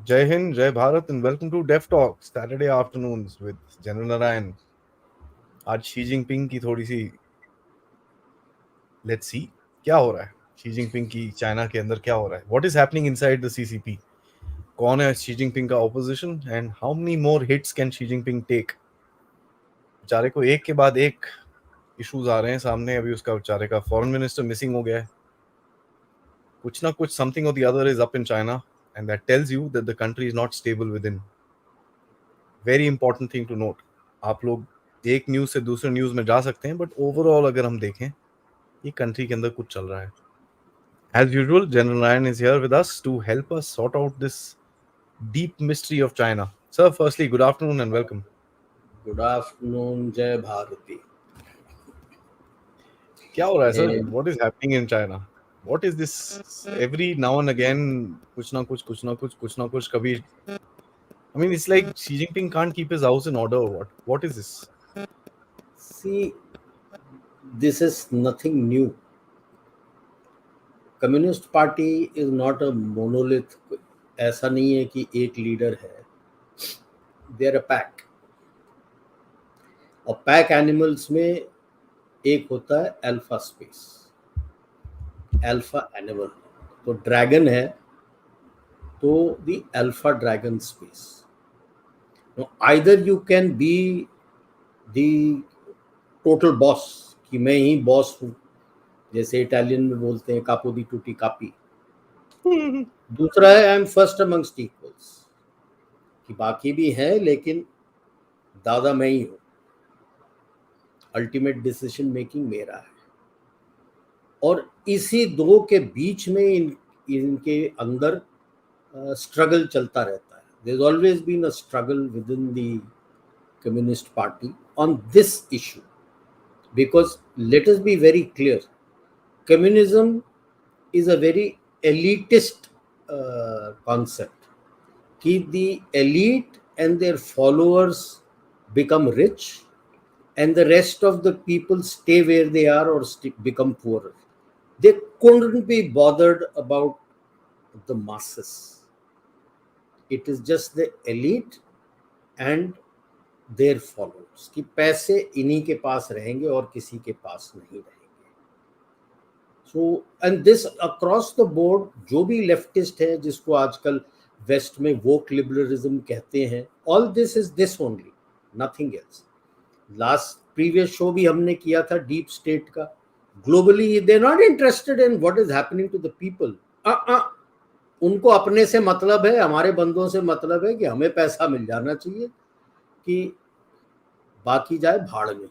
Jai Hind, Jai Bharat, and welcome to Dev Talks, Saturday afternoons with General Narayan. आज Xi Jinping की थोड़ी see let's see क्या हो रहा है शी जिनपिंग की चाइना के अंदर क्या हो रहा है what is happening inside the CCP कौन है शी जिनपिंग का opposition and how many more hits can Xi Jinping take बेचारे को एक के बाद एक इश्यूज आ रहे हैं सामने अभी उसका बेचारे का फॉरेन मिनिस्टर मिसिंग हो गया है कुछ ना कुछ समथिंग और the other is up in China and that tells you that the country is not stable within very important thing to note आप लोग एक न्यूज से दूसरे न्यूज में जा सकते हैं बट ओवरऑल अगर हम देखें ये कंट्री के अंदर कुछ चल रहा है as usual general Narayan is here with us to help us sort out this deep mystery of China. Sir, firstly, good afternoon and welcome. Good afternoon, Jai Bharati. क्या हो रहा है sir? What is happening in China? What is this? Every now and again, कुछ ना कुछ कभी. I mean, it's like Xi Jinping can't keep his house in order or what? What is this? See, this is nothing new. Communist Party is not a monolith. ऐसा नहीं है कि एक leader है. They are a pack. और pack animals में एक होता है अल्फा स्पेस, अल्फा एनिमल. तो ड्रैगन है तो the alpha dragon space. Either you can be the total boss कि मैं ही बॉस हूँ, जैसे इटालियन में बोलते हैं कापो दी टूटी कापी. दूसरा है I am first amongst equals कि बाकी भी हैं लेकिन दादा मैं ही हूँ, अल्टीमेट डिसीजन मेकिंग मेरा है. और इसी दो के बीच में इनके अंदर स्ट्रगल चलता रहता है. There is always been a struggle within the communist party on this issue. Because let us be very clear, communism is a very elitist concept. Ki the elite and their followers become rich and the rest of the people stay where they are or become poorer. They couldn't be bothered about the masses. It is just the elite and their followers कि पैसे इन्हीं के पास रहेंगे और किसी के पास नहीं रहेंगे. So and this across the board. जो भी लेफ्टिस्ट है जिसको आजकल वेस्ट में वोक लिबरलिज्म कहते हैं, all this is this only, nothing else. Last previous show भी हमने किया था डीप स्टेट का. Globally they not interested in what is happening to the people. उनको अपने से मतलब है, हमारे बंदों से मतलब है कि हमें पैसा मिल जाना चाहिए कि बाकी जाए भाड़ में,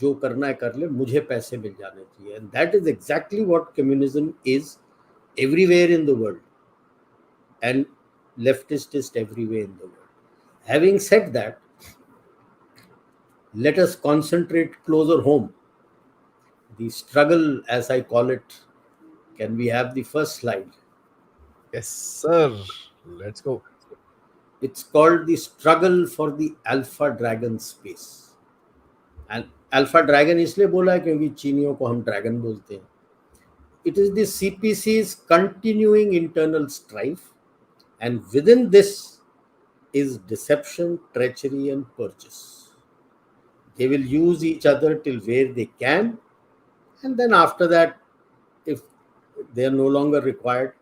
जो करना है कर ले, मुझे पैसे मिल जाने चाहिए. And that is exactly what communism is everywhere in the world and leftist is everywhere in the world. Having said that, let us concentrate closer home. The struggle, as I call it. Can we have the first slide? Yes, sir. Let's go. It's called the struggle for the alpha dragon space. And alpha dragon इसलिए बोला है क्योंकि चीनियों को हम dragon बोलते हैं. It is the CPC's continuing internal strife, and within this is deception, treachery, and purchase. They will use each other till where they can, and then after that, if they are no longer required,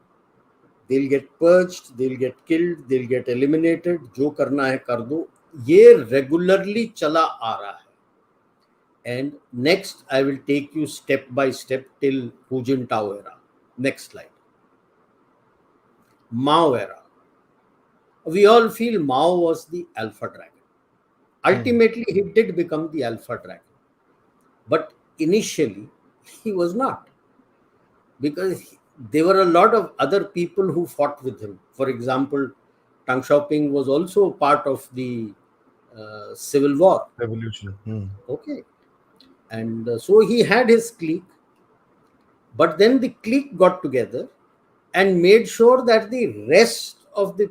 they'll get purged, they'll get killed, they'll get eliminated. जो करना है कर दो. ये regularly चला आ रहा है. And next, I will take you step by step till Hu Jintao era. Next slide. Mao era. We all feel Mao was the alpha dragon. Ultimately, he did become the alpha dragon. But initially, he was not. Because there were a lot of other people who fought with him. For example, Deng Xiaoping was also part of the civil war. Revolution. Okay. And so he had his clique. But then the clique got together and made sure that the rest of the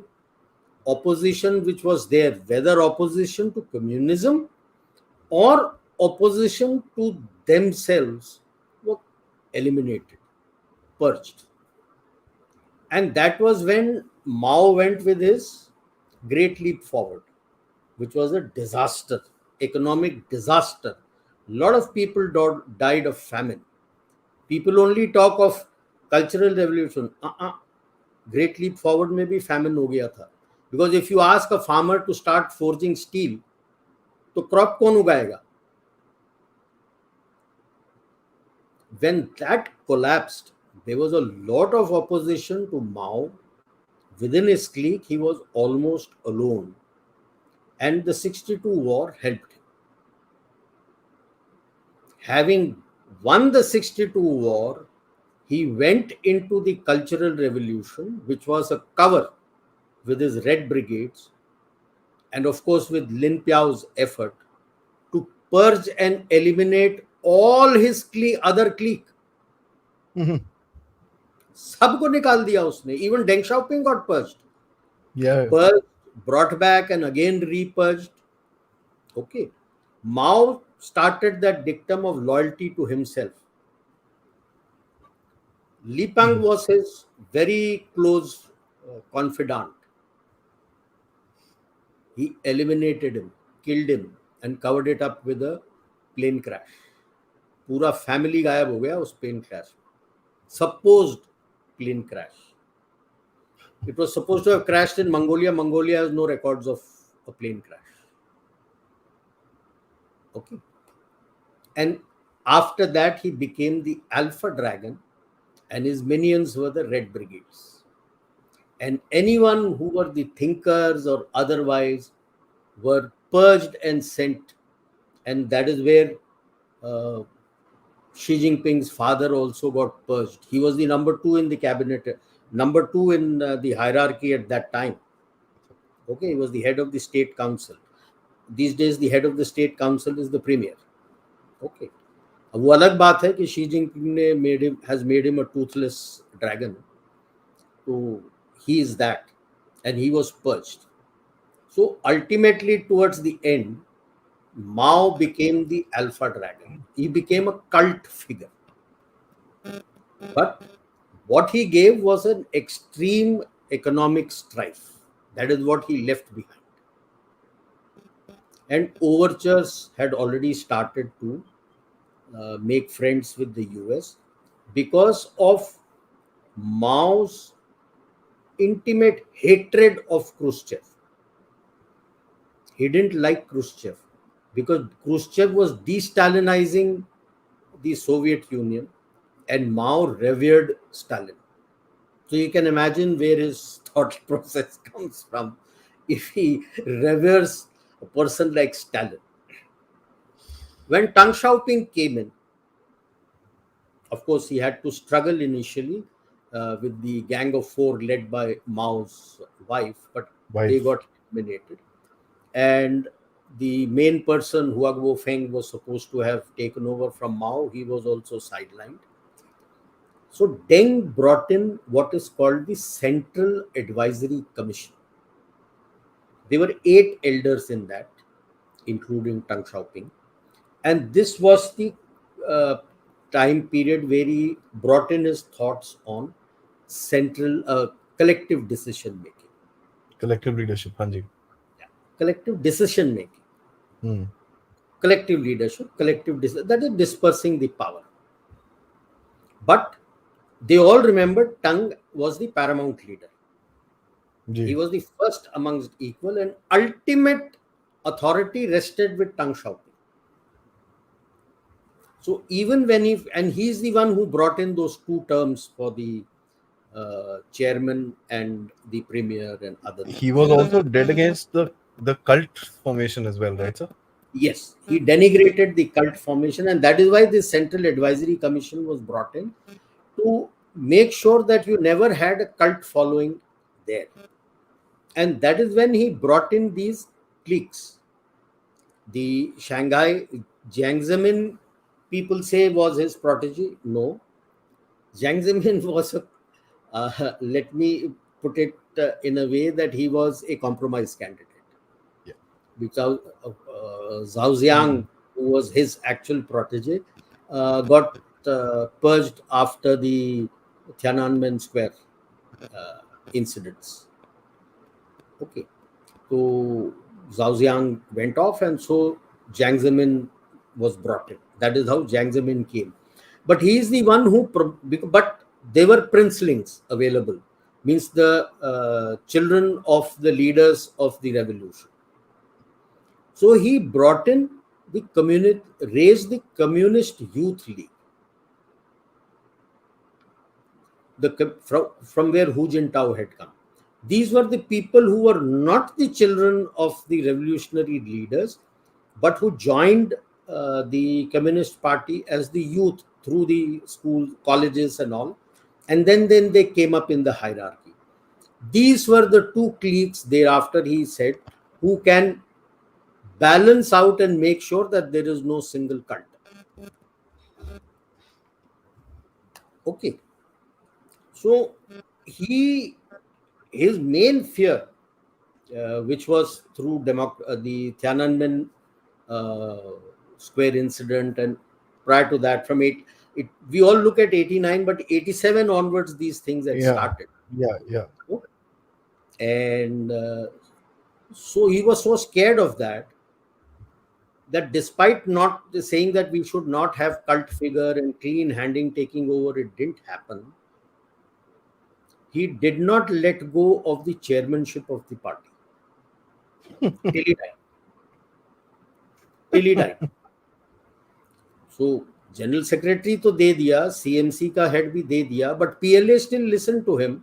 opposition which was there, whether opposition to communism or opposition to themselves, were eliminated, purged. And that was when Mao went with his Great Leap Forward, which was a disaster, economic disaster. A lot of people died of famine. People only talk of cultural revolution. Great Leap Forward में भी famine हो गया था. Because if you ask a farmer to start forging steel, तो crop कौन उगाएगा? When that collapsed, there was a lot of opposition to Mao. Within his clique, he was almost alone. And the 62 war helped him. Having won the 62 war, he went into the Cultural Revolution, which was a cover with his Red Brigades, and of course with Lin Piao's effort to purge and eliminate all his other clique. सबको निकाल दिया उसने. Even Deng Xiaoping got purged. Yeah. Purged, brought back, and again repurged. Okay. Mao started that dictum of loyalty to himself. Li Peng was his very close confidant. He eliminated him, killed him, and covered it up with a plane crash. पूरा family गायब हो गया उस plane crash. Supposed plane crash. It was supposed to have crashed in Mongolia. Mongolia has no records of a plane crash. Okay. And after that, he became the Alpha Dragon, and his minions were the Red Brigades. And anyone who were the thinkers or otherwise were purged and sent. And that is where Xi Jinping's father also got purged. He was the number 2 in the cabinet, number 2 in the hierarchy at that time. Okay, he was the head of the state council. These days, the head of the state council is the premier. Okay. वो अलग बात है कि Xi Jinping ने has made him a toothless dragon. So he is that, and he was purged. So ultimately, towards the end, Mao became the Alpha Dragon. He became a cult figure. But what he gave was an extreme economic strife. That is what he left behind. And overtures had already started to make friends with the US because of Mao's intimate hatred of Khrushchev. He didn't like Khrushchev because Khrushchev was de-Stalinizing the Soviet Union, and Mao revered Stalin. So you can imagine where his thought process comes from if he reveres a person like Stalin. When Deng Xiaoping came in, of course, he had to struggle initially with the Gang of Four led by Mao's wife, but they got eliminated. And the main person, Hua Guofeng, was supposed to have taken over from Mao. He was also sidelined. So Deng brought in what is called the Central Advisory Commission. There were 8 elders in that, including Deng Xiaoping. And this was the time period where he brought in his thoughts on collective decision making. Collective leadership, Hanji. Yeah. Collective decision making. Collective leadership, that is dispersing the power. But they all remembered Deng was the paramount leader. He was the first amongst equal, and ultimate authority rested with Deng Xiaoping. So even when he's the one who brought in those 2 terms for the chairman and the premier and other. He was also dead against the cult formation as well, right, sir? Yes, he denigrated the cult formation, and that is why the Central Advisory Commission was brought in to make sure that you never had a cult following there. And that is when he brought in these cliques. The Shanghai Jiang Zemin, people say, was his protege. No. Jiang Zemin was let me put it in a way that he was a compromise candidate. Yeah. Because Zhao Ziang, who was his actual protege, got purged after the Tiananmen Square incidents. Okay, so Zhaoxiang went off, and so Jiang Zemin was brought in. That is how Jiang Zemin came. But he is the one who, but they were princelings available, means the children of the leaders of the revolution. So he brought in the communist, raised the Communist Youth League, from where Hu Jintao had come. These were the people who were not the children of the revolutionary leaders, but who joined the Communist Party as the youth through the school, colleges, and all. And then they came up in the hierarchy. These were the two cliques thereafter, he said, who can balance out and make sure that there is no single cult. Okay. So he his main fear, which was through the Tiananmen uh, Square incident, and prior to that, we all look at 89, but 87 onwards, these things had Yeah, started. yeah. And so he was so scared of that, that despite not saying that we should not have cult figure and clean handing taking over, it didn't happen. He did not let go of the chairmanship of the party till he died. Till he died. So general secretary to de diya, CMC ka head bhi de diya, but PLA still listened to him,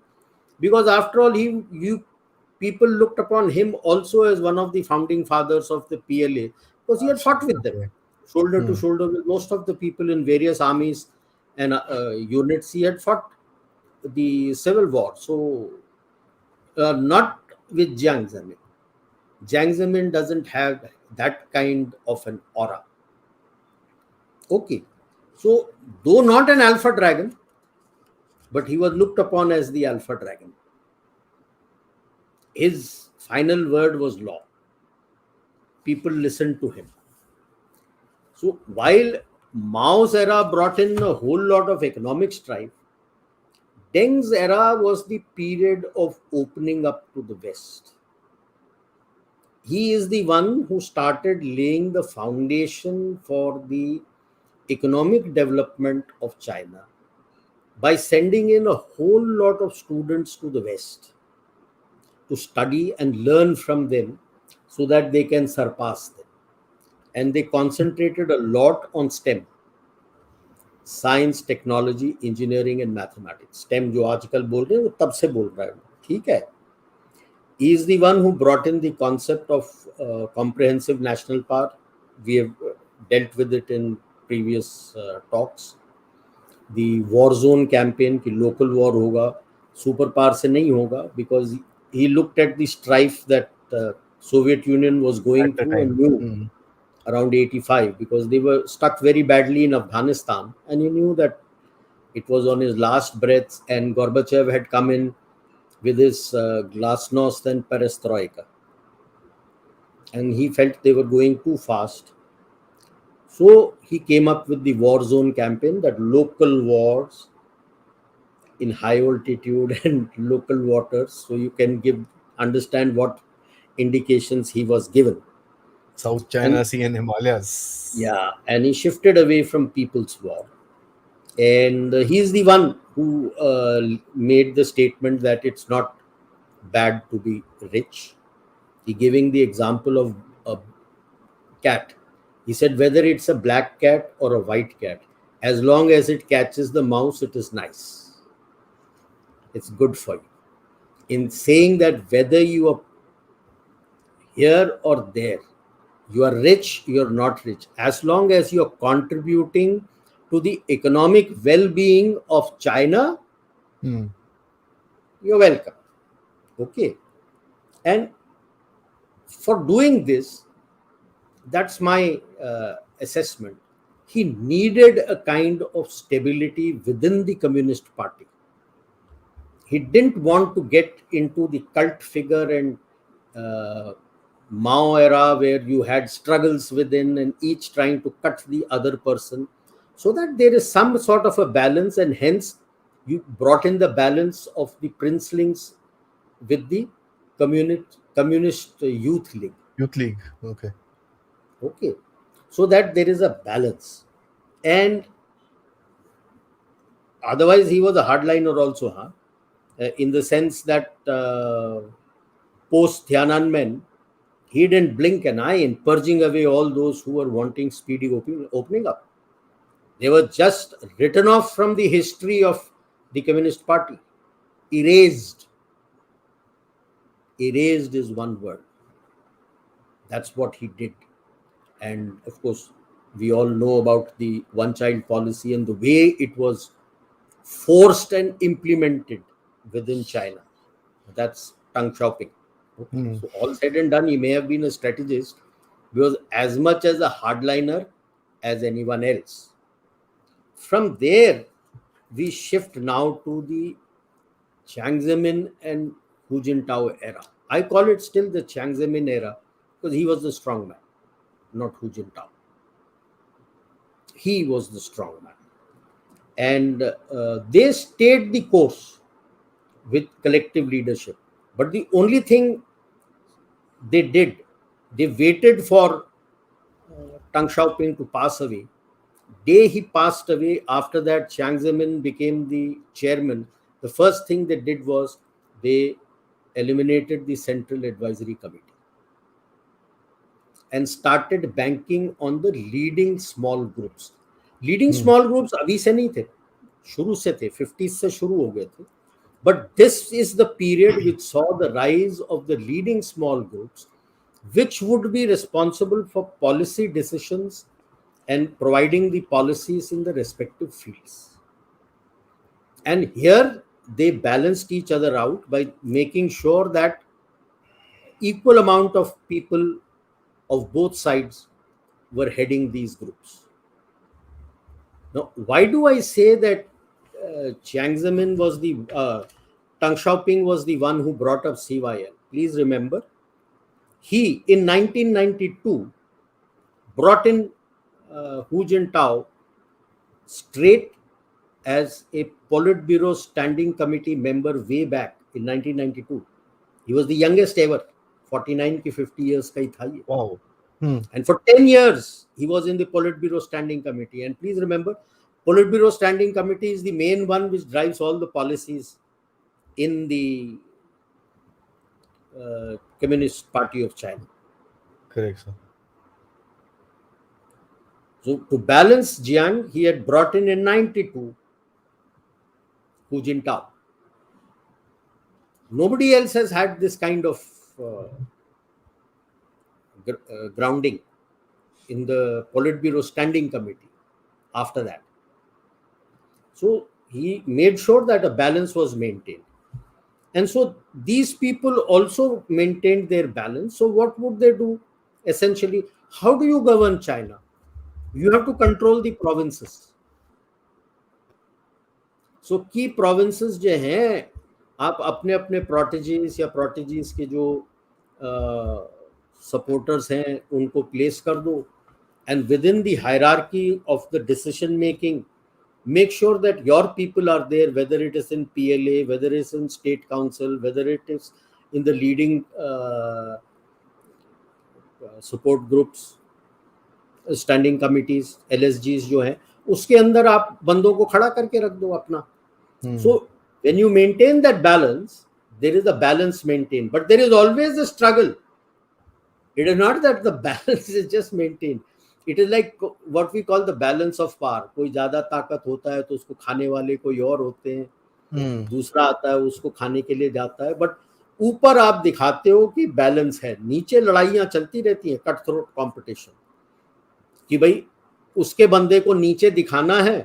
because after all, you people looked upon him also as one of the founding fathers of the PLA, because he had fought with them Okay. shoulder to Hmm. shoulder with most of the people in various armies and units. He had fought the civil war. So not with Jiang Zemin. Jiang Zemin doesn't have that kind of an aura. Okay. So, though not an alpha dragon, but he was looked upon as the alpha dragon. His final word was law. People listened to him. So, while Mao's era brought in a whole lot of economic strife, Deng's era was the period of opening up to the West. He is the one who started laying the foundation for the economic development of China by sending in a whole lot of students to the West to study and learn from them so that they can surpass them. And they concentrated a lot on STEM, science, technology, engineering and mathematics. STEM जो आजकल बोल रहे हैं वो तब से बोल रहा है, ठीक है. He is the one who brought in the concept of comprehensive national park. We have dealt with it in previous talks. The war zone campaign कि local war होगा, super power से नहीं होगा, because he looked at the strife that Soviet Union was At going the through time. and knew Hmm. around 85, because they were stuck very badly in Afghanistan, and he knew that it was on his last breaths, and Gorbachev had come in with his glasnost and perestroika, and he felt they were going too fast. So he came up with the war zone campaign, that local wars in high altitude and local waters, so you can understand what indications he was given. South And China Sea and Himalayas. yeah, and he shifted away from people's war, and he's the one who made the statement that it's not bad to be rich. He giving the example of a cat. He said whether it's a black cat or a white cat, as long as it catches the mouse, it is nice, it's good for you. In saying that whether you are here or there, you are rich, you are not rich, as long as you are contributing to the economic well-being of China, Hmm. you're welcome. Okay. And for doing this, that's my assessment, he needed a kind of stability within the Communist Party. He didn't want to get into the cult figure and uh, Mao era, where you had struggles within and each trying to cut the other person, so that there is some sort of a balance, and hence you brought in the balance of the princelings with the Communist Youth League. Youth League. Okay. Okay, so that there is a balance, and otherwise he was a hardliner also, huh? In the sense that post Tiananmen, he didn't blink an eye in purging away all those who were wanting speedy opening up. They were just written off from the history of the Communist Party. Erased. Erased is one word. That's what he did. And of course, we all know about the one child policy and the way it was forced and implemented within China. That's Deng Xiaoping. Okay. Hmm. So all said and done, he may have been a strategist. He was as much as a hardliner as anyone else. From there, we shift now to the Jiang Zemin and Hu Jintao era. I call it still the Jiang Zemin era because he was the strong man, not Hu Jintao. He was the strong man. And they stayed the course with collective leadership. But the only thing they did, they waited for Deng Xiaoping to pass away. Day he passed away, after that Jiang Zemin became the chairman. The first thing they did was they eliminated the Central Advisory Committee and started banking on the leading small groups. Leading Hmm. small groups अभी से नहीं थे, शुरू से थे, 50s से शुरू हो गए थे. But this is the period which saw the rise of the leading small groups, which would be responsible for policy decisions and providing the policies in the respective fields. And here they balanced each other out by making sure that equal amount of people of both sides were heading these groups. Now, why do I say that Jiang Zemin was the Deng Xiaoping was the one who brought up CYL? Please remember, he in 1992 brought in Hu Jintao straight as a Politburo Standing Committee member way back in 1992. He was the youngest ever, 49 ki 50 years ka hi tha ye. Wow. Hmm. And for 10 years, he was in the Politburo Standing Committee. And please remember, Politburo Standing Committee is the main one which drives all the policies in the Communist Party of China. Correct, sir. So to balance Jiang, he had brought in 92 Hu Jintao. Nobody else has had this kind of grounding in the Politburo Standing Committee after that. So he made sure that a balance was maintained. And so these people also maintained their balance. So what would they do? Essentially, how do you govern China? You have to control the provinces. So key provinces जो हैं, आप अपने अपने प्रोटेजीज या प्रोटेजीज के जो supporters हैं उनको प्लेस कर दो, and within the hierarchy of the decision making, make sure that your people are there, whether it is in PLA, whether it is in state council, whether it is in the leading support groups, standing committees, LSGs जो हैं, उसके अंदर आप बंदों को खड़ा करके रख दो अपना. So when you maintain that balance, there is a balance maintained, but there is always a struggle. It is not that the balance is just maintained. It is like what we call the balance of power. कोई ज्यादा ताकत होता है तो उसको खाने वाले कोई और होते हैं, दूसरा आता है उसको खाने के लिए जाता है, बट ऊपर आप दिखाते हो कि बैलेंस है, नीचे लड़ाइयां चलती रहती हैं, कट थ्रोट कॉम्पिटिशन, कि भाई उसके बंदे को नीचे दिखाना है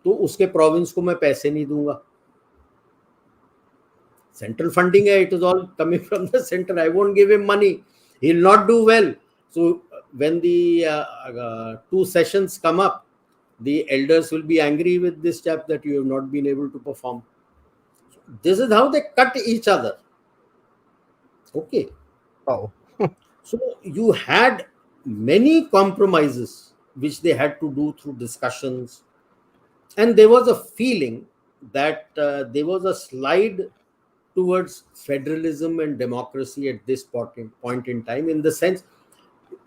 तो उसके प्रोविंस को मैं पैसे नहीं दूंगा. सेंट्रल फंडिंग है, it is all coming from the centre. I won't give him money, he will not do well. So when the two sessions come up, the elders will be angry with this chap that you have not been able to perform. So this is how they cut each other. Okay. Wow. So you had many compromises which they had to do through discussions, and there was a feeling that there was a slide towards federalism and democracy at this point in time, in the sense,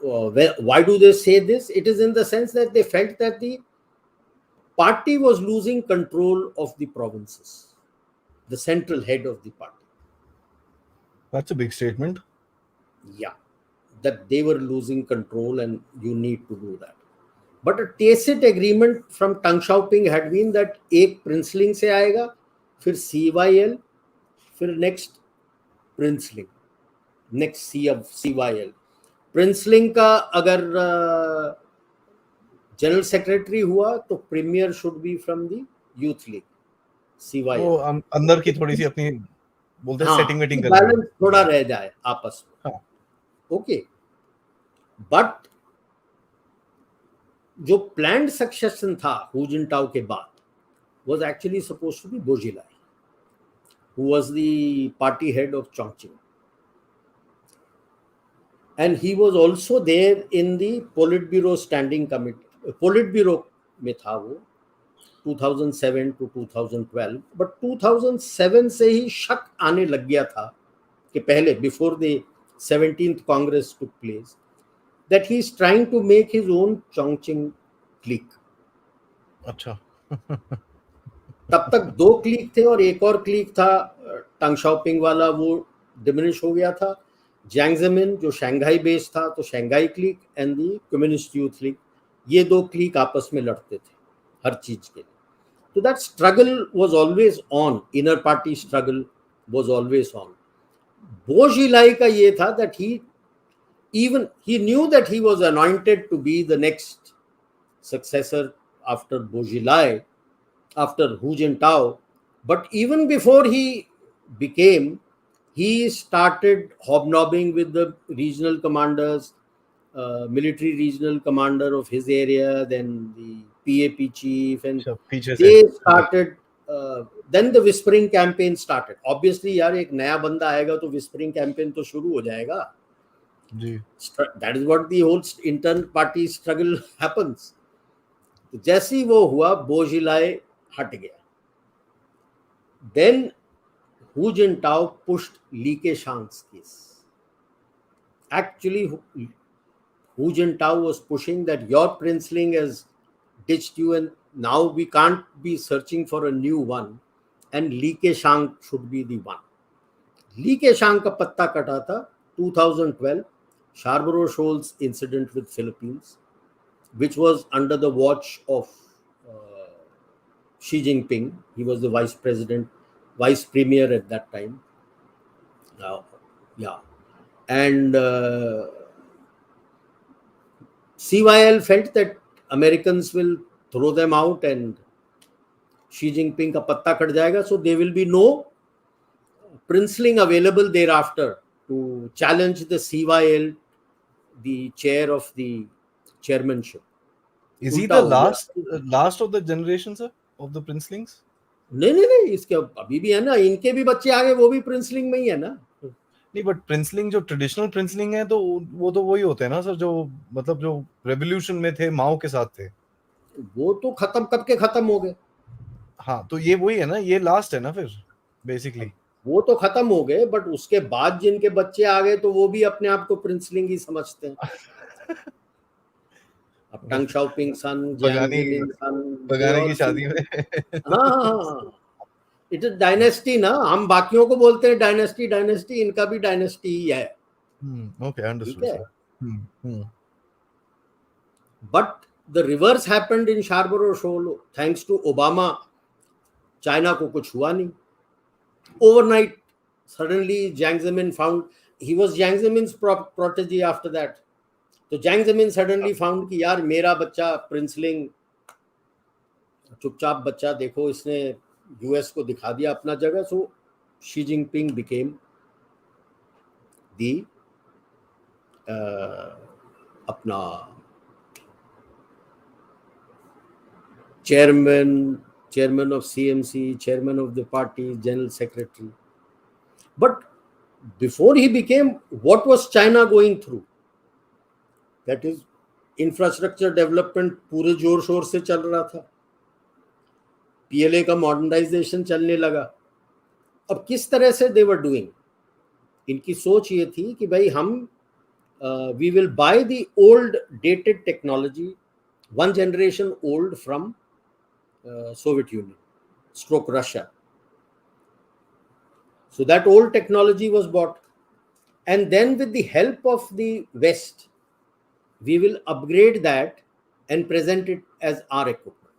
why do they say this? It is in the sense that they felt that the party was losing control of the provinces, the central head of the party. That's a big statement. Yeah, that they were losing control and you need to do that. But a tacit agreement from Deng Xiaoping had been that एक princeling से आएगा, फिर CYL, फिर next princeling, next CYL. Princeling का अगर general secretary हुआ तो premier should be from the youth league, CYL. वो अंदर की थोड़ी सी अपनी बोलते हैं सेटिंग वेटिंग करनी बैलेंस थोड़ा रह जाए आपस में. हाँ. ओके, बट जो प्लान्ड सक्सेशन था हु जिनटाओ के बाद was actually supposed to be Bo Xilai, who was the party head of Chongqing. And he was also there in the Politburo Standing Committee. Politburo में था वो 2007 to 2012. But 2007 से ही शक आने लग गया था कि पहले, before the 17th Congress took place, that he is trying to make his own Chongqing clique. अच्छा. तब तक 2 क्लिक थे और एक और क्लिक था Deng Xiaoping वाला, वो डिमिनिश हो गया था. Jiang Zemin जो शंघाई बेस्ड था, तो Shanghai click and the communist youth league, ये 2 क्लिक आपस में लड़ते थे हर चीज के लिए. तो that struggle was always on, inner party struggle was always on. Bo Xilai का ये था that he knew that he was anointed to be the next successor after Bo Xilai, after Hu Jintao. But even before he became, he started hobnobbing with the regional commanders, military regional commander of his area, then the PAP chief, and they started. Then the whispering campaign started. Obviously, यार एक नया बंदा आएगा तो whispering campaign तो शुरू हो जाएगा. जी. That is what the whole intern party struggle happens. तो जैसे ही वो हुआ, Bo Xilai हट गया. Then Hu Jintao pushed Li Keqiang's case. Actually, Hu Jintao was pushing that your princeling has ditched you and now we can't be searching for a new one, and Li Keqiang should be the one. Li Keqiang का पत्ता कटा था 2012 Scarborough Shoals incident with Philippines, which was under the watch of Xi Jinping. He was the vice premier at that time. Yeah. And CYL felt that Americans will throw them out and Xi Jinping का पत्ता cut जाएगा, so there will be no princeling available thereafter to challenge the CYL, the chair of the chairmanship. Is he the last of the generation, sir, of the princelings? नहीं, इसके अभी भी है ना, इनके भी बच्चे आगे वो भी प्रिंसलिंग में ही है ना. नहीं, बट प्रिंसलिंग जो ट्रेडिशनल प्रिंसलिंग है तो वो तो वही होते हैं ना सर, जो मतलब जो रेवोल्यूशन में थे, माओ के साथ थे, वो तो खत्म कब के खत्म हो गए. हाँ, तो ये वही है ना, ये लास्ट है ना फिर बेसिकली. वो तो खत्म हो गए, बट उसके बाद जिनके बच्चे आ गए तो वो भी अपने आप को प्रिंसलिंग ही समझते हैं. अब Deng Xiaoping सन, Jiang Zemin सन, बगाने की शादी में. हाँ, इट इज डायनेस्टी ना. हम बाकियों को बोलते हैं डायनेस्टी, इनका भी डायनेस्टी ही है. Okay, understood sir. But the reverse happened in Scarborough Shoal. Thanks to Obama, China को कुछ हुआ नहीं. Overnight, suddenly Jiang Zemin found, he was Jiang Zemin's protege after that. So Jiang Zemin suddenly found कि यार मेरा बच्चा princeling, चुपचाप बच्चा, देखो इसने यूएस को दिखा दिया अपना जगह. So Xi Jinping became the अपना chairman of CMC, chairman of the party, general secretary. But before he became, what was China going through? That is, infrastructure development पूरे जोर शोर से चल रहा था. PLA का modernization चलने लगा. अब किस तरह से दे वर डूइंग, इनकी सोच ये थी कि भाई हम we will buy the old dated technology, one generation old from Soviet Union, stroke Russia. So that old technology was bought. And then with the help of the West, we will upgrade that and present it as our equipment.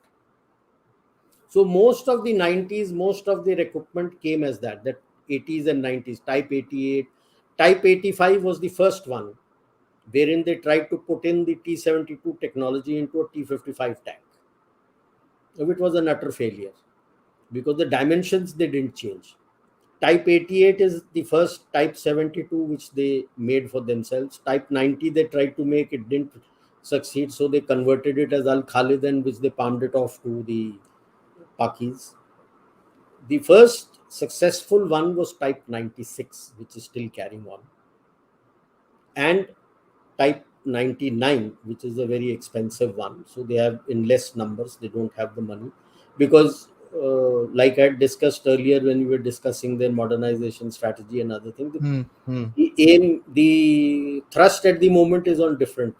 So most of the 90s, most of their equipment came as that 80s and 90s, Type 88. Type 85 was the first one, wherein they tried to put in the T-72 technology into a T-55 tank. It was an utter failure because the dimensions they didn't change. Type 88 is the first Type 72 which they made for themselves. Type 90 they tried to make, it didn't succeed, so they converted it as Al Khalid, and which they palmed it off to the Pakis. The first successful one was Type 96, which is still carrying on, and Type 99, which is a very expensive one. So they have in less numbers, they don't have the money because, like I discussed earlier when we were discussing their modernization strategy and other things, the aim, the thrust at the moment is on different,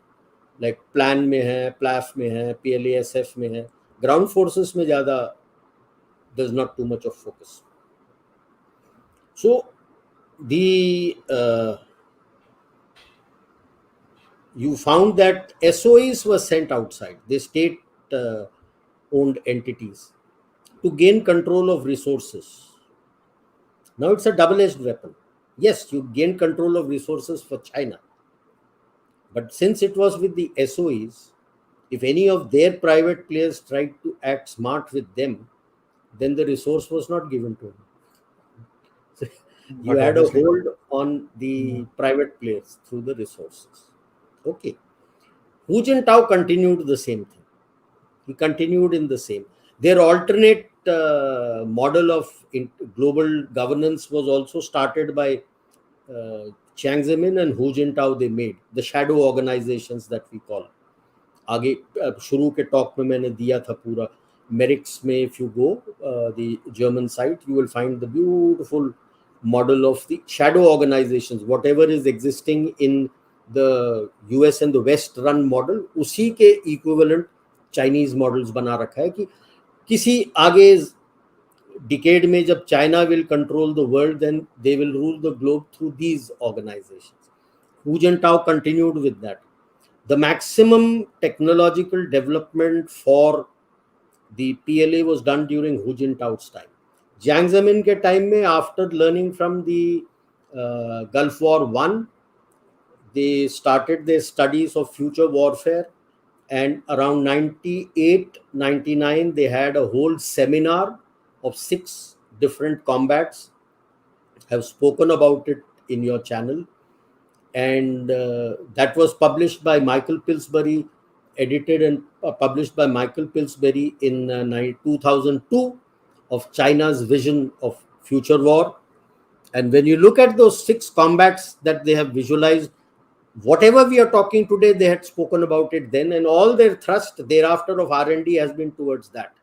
like plan में है, PLAF में है, PLASF में है, ground forces में ज़्यादा there's not too much of focus. So the you found that SOEs were sent outside, the state owned entities, to gain control of resources. Now it's a double-edged weapon. Yes, you gain control of resources for China, but since it was with the SOEs, if any of their private players tried to act smart with them, then the resource was not given to them. So you But had a obviously, hold on the private players through the resources. Okay. Hu Jintao continued the same thing. He continued in the same. Their alternate model of global governance was also started by Jiang Zemin and Hu Jintao. They made the shadow organizations that we call. आगे शुरू के talk में मैंने दिया था पूरा मेरिक्स में. If you go the German site you will find the beautiful model of the shadow organizations, whatever is existing in the US and the West run model, उसी के equivalent Chinese models बना रखा है कि किसी आगे decade में जब China will control the world, then they will rule the globe through these organizations. Hu Jintao continued with that. The maximum technological development for the PLA was done during Hu Jintao's time. Jiang Zemin के time में, after learning from the Gulf War I, they started their studies of future warfare, and around 98, 99 they had a whole seminar of 6 different combats. I have spoken about it in your channel, and that was published by Michael Pillsbury, edited and published by Michael Pillsbury in 2002, of China's vision of future war. And when you look at those 6 combats that they have visualized, whatever we are talking today, they had spoken about it then, and all their thrust thereafter of R&D has been towards that.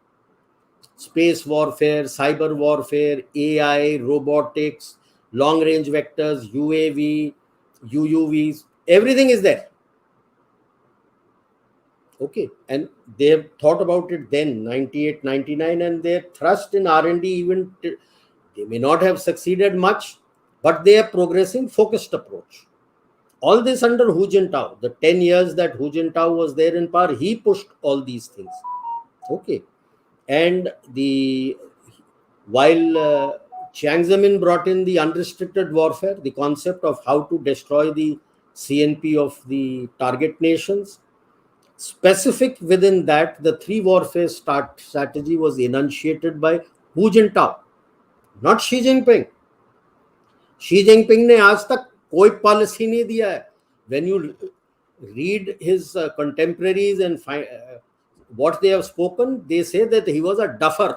Space warfare, cyber warfare, AI, robotics, long range vectors, UAV, UUVs, everything is there. Okay, and they have thought about it then, 98, 99, and their thrust in R&D, even they may not have succeeded much, but they are progressing focused approach. All this under Hu Jintao. The 10 years that Hu Jintao was there in power, he pushed all these things. Okay, and while Jiang Zemin brought in the unrestricted warfare, the concept of how to destroy the CNP of the target nations, specific within that, the 3 warfare strategy was enunciated by Hu Jintao, not Xi Jinping. Xi Jinping ने आज तक कोई policy नहीं दिया है. When you read his contemporaries and what they have spoken, they say that he was a duffer.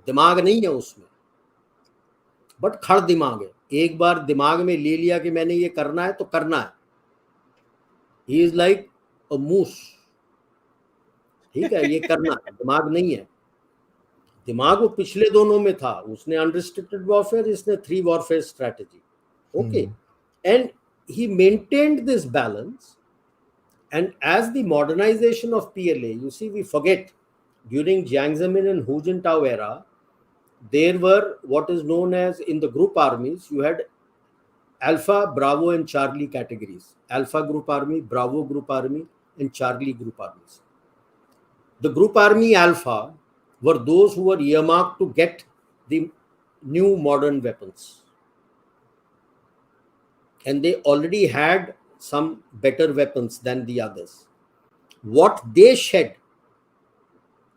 दिमाग नहीं है उसमें, बट खड़ दिमाग है. एक बार दिमाग में ले लिया कि मैंने ये करना है तो करना है. He is like a moose. ठीक है, ये करना है, दिमाग नहीं है. दिमाग वो पिछले दोनों में था, उसने अनरिस्ट्रिक्टेड वॉरफेयर, इसने 3 warfare strategy. Okay, and he maintained this balance. And as the modernization of PLA, you see, we forget during Jiang Zemin and Hu Jintao era, there were what is known as, in the group armies, you had Alpha, Bravo, and Charlie categories. Alpha Group Army, Bravo Group Army, and Charlie Group Armies. The Group Army Alpha were those who were earmarked to get the new modern weapons. And they already had some better weapons than the others. What they shed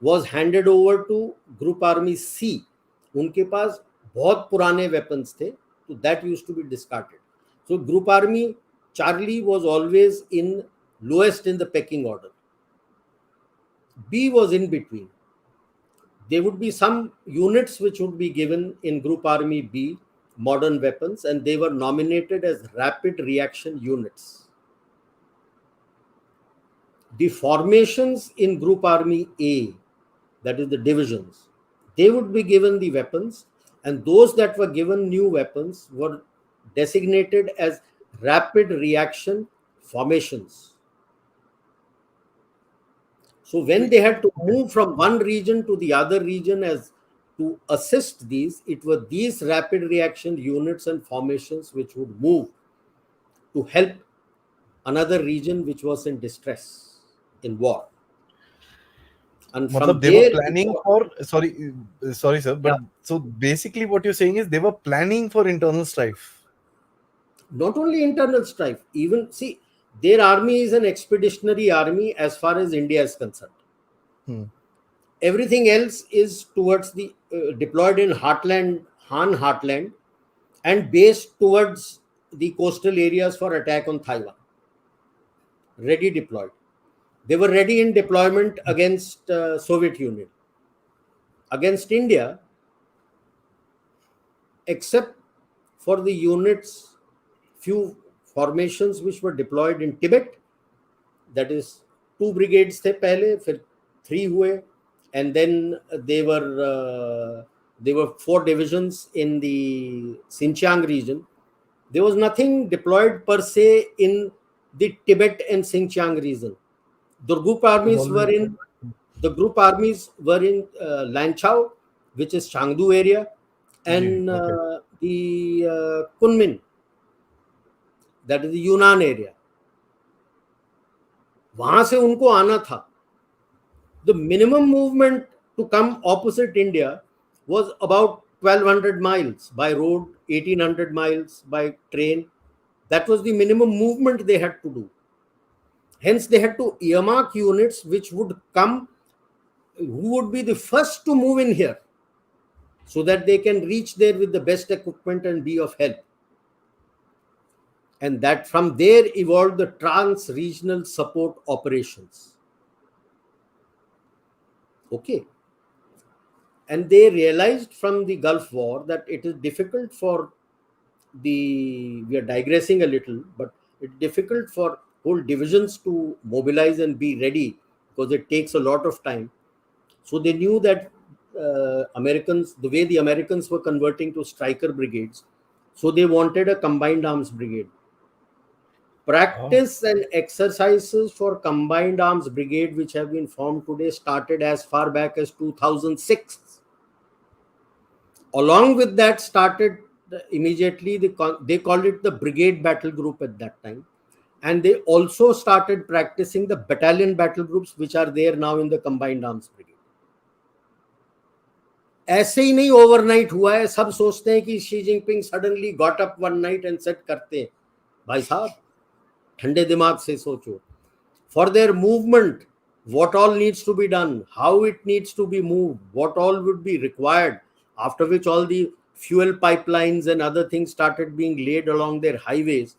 was handed over to Group Army C. उनके पास बहुत पुराने weapons थे, so that used to be discarded. So Group Army Charlie was always in lowest in the pecking order. B was in between. There would be some units which would be given in Group Army B modern weapons, and they were nominated as rapid reaction units. The formations in Group Army A, that is the divisions, they would be given the weapons, and those that were given new weapons were designated as rapid reaction formations. So when they had to move from one region to the other region as to assist these, it were these rapid reaction units and formations which would move to help another region which was in distress, in war. And from मतलब they were there, planning for, sorry sir, but yeah, so basically what you're saying is they were planning for internal strife. not only internal strife, even see, their army is an expeditionary army as far as India is concerned. Everything else is towards the deployed in heartland, Han heartland, and based towards the coastal areas for attack on Taiwan. Ready deployed. They were ready in deployment against Soviet Union. Against India, except for the units, few formations which were deployed in Tibet, that is 2 brigades the pehle, फिर 3 हुए, and then there were 4 divisions in the Xinjiang region. There was nothing deployed per se in the Tibet and Xinjiang region. The group armies were in Lanchao, which is Changdu area, and the Kunmin, that is the Yunnan area. वहां से उनको आना था. The minimum movement to come opposite India was about 1200 miles by road, 1800 miles by train. That was the minimum movement they had to do. Hence, they had to earmark units which would come, who would be the first to move in here, so that they can reach there with the best equipment and be of help. And that from there evolved the trans-regional support operations. Okay. And they realized from the Gulf War that it is difficult for we are digressing a little, but it's difficult for whole divisions to mobilize and be ready because it takes a lot of time. So they knew that Americans, the way the Americans were converting to striker brigades, so they wanted a combined arms brigade. Practice and exercises for combined arms brigade, which have been formed today, started as far back as 2006. Along with that, started immediately, they called it the brigade battle group at that time. And they also started practicing the battalion battle groups, which are there now in the combined arms brigade. ऐसे ही नहीं overnight हुआ है. सब सोचते हैं कि Xi Jinping suddenly got up one night and set करते हैं. भाई साहब, ठंडे दिमाग से सोचो. For their movement, what all needs to be done, how it needs to be moved, what all would be required, after which all the fuel pipelines and other things started being laid along their highways,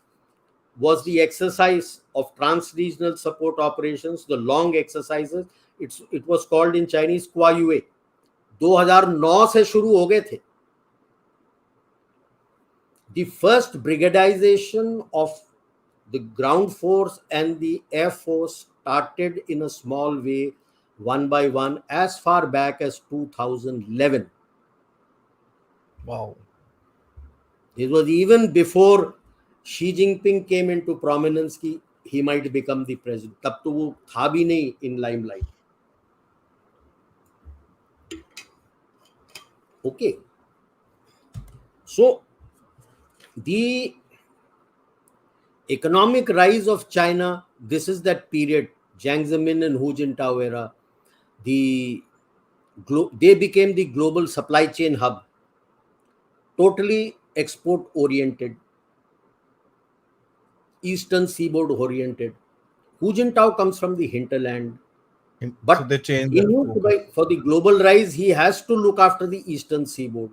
was the exercise of trans-regional support operations, the long exercises. It was called in Chinese Kuayue. 2009 से शुरू हो गए थे. The first brigadization of the ground force and the air force started in a small way one by one as far back as 2011. Wow. It was even before Xi Jinping came into prominence कि he might become the president. तब तो वो था भी नहीं in limelight. Okay. So the economic rise of China, this is that period, Jiang Zemin and Hu Jintao era. They became the global supply chain hub, totally export oriented, eastern seaboard oriented. Hu Jintao comes from the hinterland, So but they changed he their knew focus. for the global rise, he has to look after the eastern seaboard.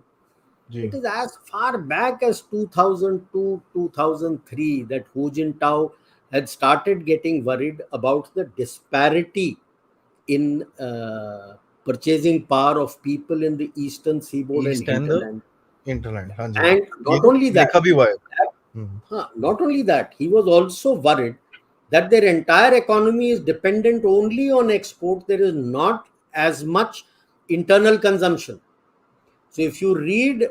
It Ji. is as far back as 2002, 2003 that Hu Jintao had started getting worried about the disparity in purchasing power of people in the eastern seaboard and East and the hinterland. interland. हाँ जी. And ये not only that, लिखा भी हुआ है. not only that, he was also worried that their entire economy is dependent only on export. There is not as much internal consumption. So if you read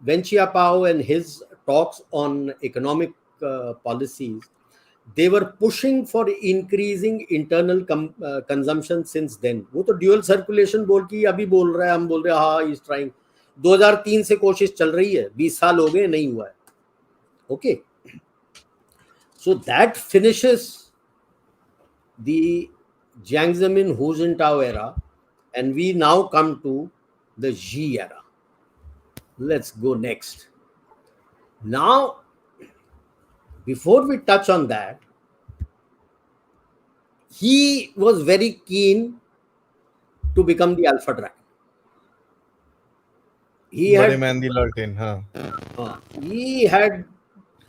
Wen Xiaopao and his talks on economic policies, they were pushing for increasing internal consumption since then. वो तो dual circulation बोल के अभी बोल रहा है, हम बोल रहे हैं हाँ he's trying. 2003 से कोशिश चल रही है, 20 साल हो गए, नहीं हुआ है. Okay. So that finishes the Jiang Zemin Hu Jintao era, and we now come to the Xi era. Let's go next. Now, before we touch on that, he was very keen to become the Alpha Dragon. बड़े man the Lalten. हाँ. He had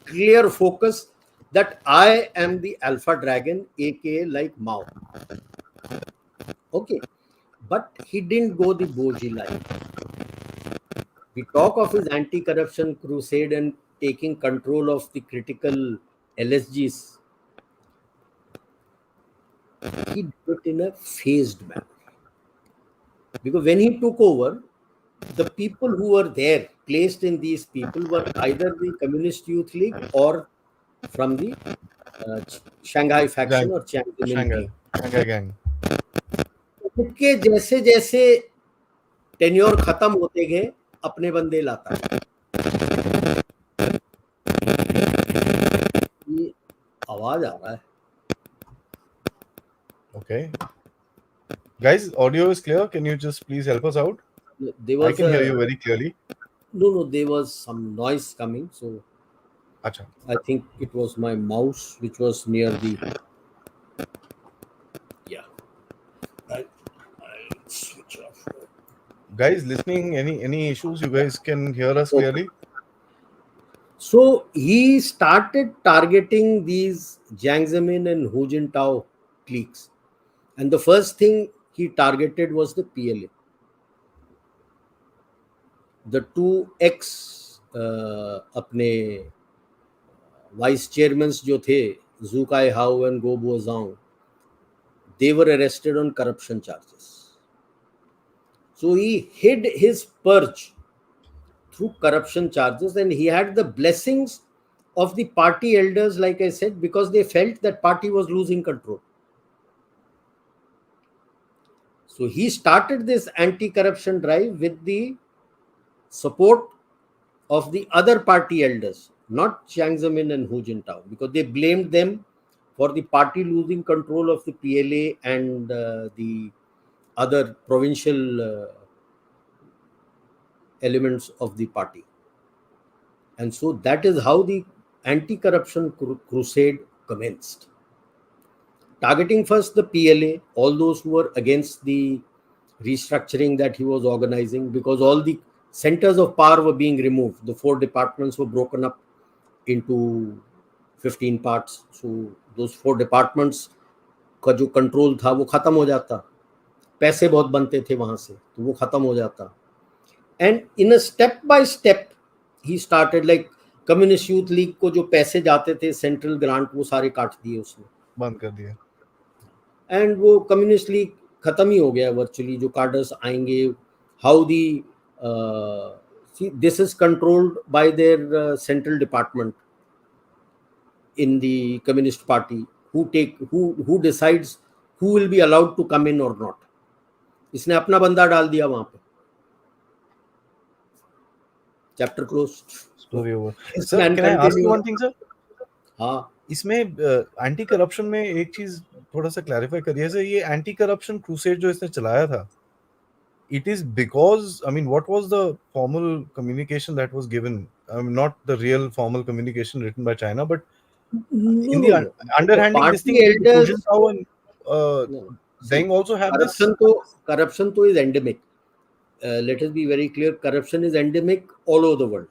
clear focus that I am the Alpha Dragon, aka like Mao. Okay, but he didn't go the Boji line. We talk of his anti-corruption crusade and taking control of the critical LSGs. He did it in a phased manner. Because when he took over, the people who were there, placed in these people, were either the Communist Youth League or from the Shanghai faction or Jiang Zemin Shanghai. League. Shanghai gang. उनके जैसे जैसे tenure खत्म होते गए, अपने बंदे लाता है. ये आवाज आ रहा है. Okay. Guys, audio is clear. Can you just please help us out? There was I can hear you very clearly. No, there was some noise coming, so Acha. I think it was my mouse which was near the. Yeah. I'll switch off. Guys, listening, any issues? You guys can hear us Okay. clearly? So he started targeting these Jiang Zemin and Hu Jintao cliques. And the first thing he targeted was the PLA. The two अपने vice chairmen जो थे, Zhu Kai Hao and Go Bo Zhang, they were arrested on corruption charges. So he hid his purge through corruption charges, and he had the blessings of the party elders, like I said, because they felt that party was losing control. So he started this anti-corruption drive with the support of the other party elders, not Jiang Zemin and Hu Jintao, because they blamed them for the party losing control of the PLA and the other provincial elements of the party. And so that is how the anti-corruption crusade commenced. Targeting first the PLA, all those who were against the restructuring that he was organizing, because all the centers of power were being removed. The 4 departments were broken up into 15 parts. So those 4 departments का जो control था वो खत्म हो जाता, पैसे बहुत बनते थे वहां से, तो वो खत्म हो जाता. And in a step by step he started, like communist youth league को जो पैसे जाते थे सेंट्रल ग्रांट, वो सारे काट दिए उसने, बंद कर दिए. एंड वो कम्युनिस्ट लीग खत्म ही हो गया वर्चुअली, जो कार्डर्स आएंगे, how the this is controlled by there central department in the Communist Party, who decides who will be allowed to come in or not. इसने अपना बंदा डाल दिया वहां पे, चैप्टर क्लोज, Story over. इस Sir, man can I ask you continue. one thing, sir? हाँ, इसमें एंटी करप्शन में एक चीज थोड़ा सा क्लैरिफाई करिए सर, ये एंटी करप्शन क्रूसेड जो इसने चलाया था, it is because, I mean, what was the formal communication that was given? I mean, not the real formal communication written by China, but no, in no, the no. The underhanding, this party thing, did Hu elders, Jintao and no, see, Deng also have this? corruption to is endemic. Let us be very clear. Corruption is endemic all over the world.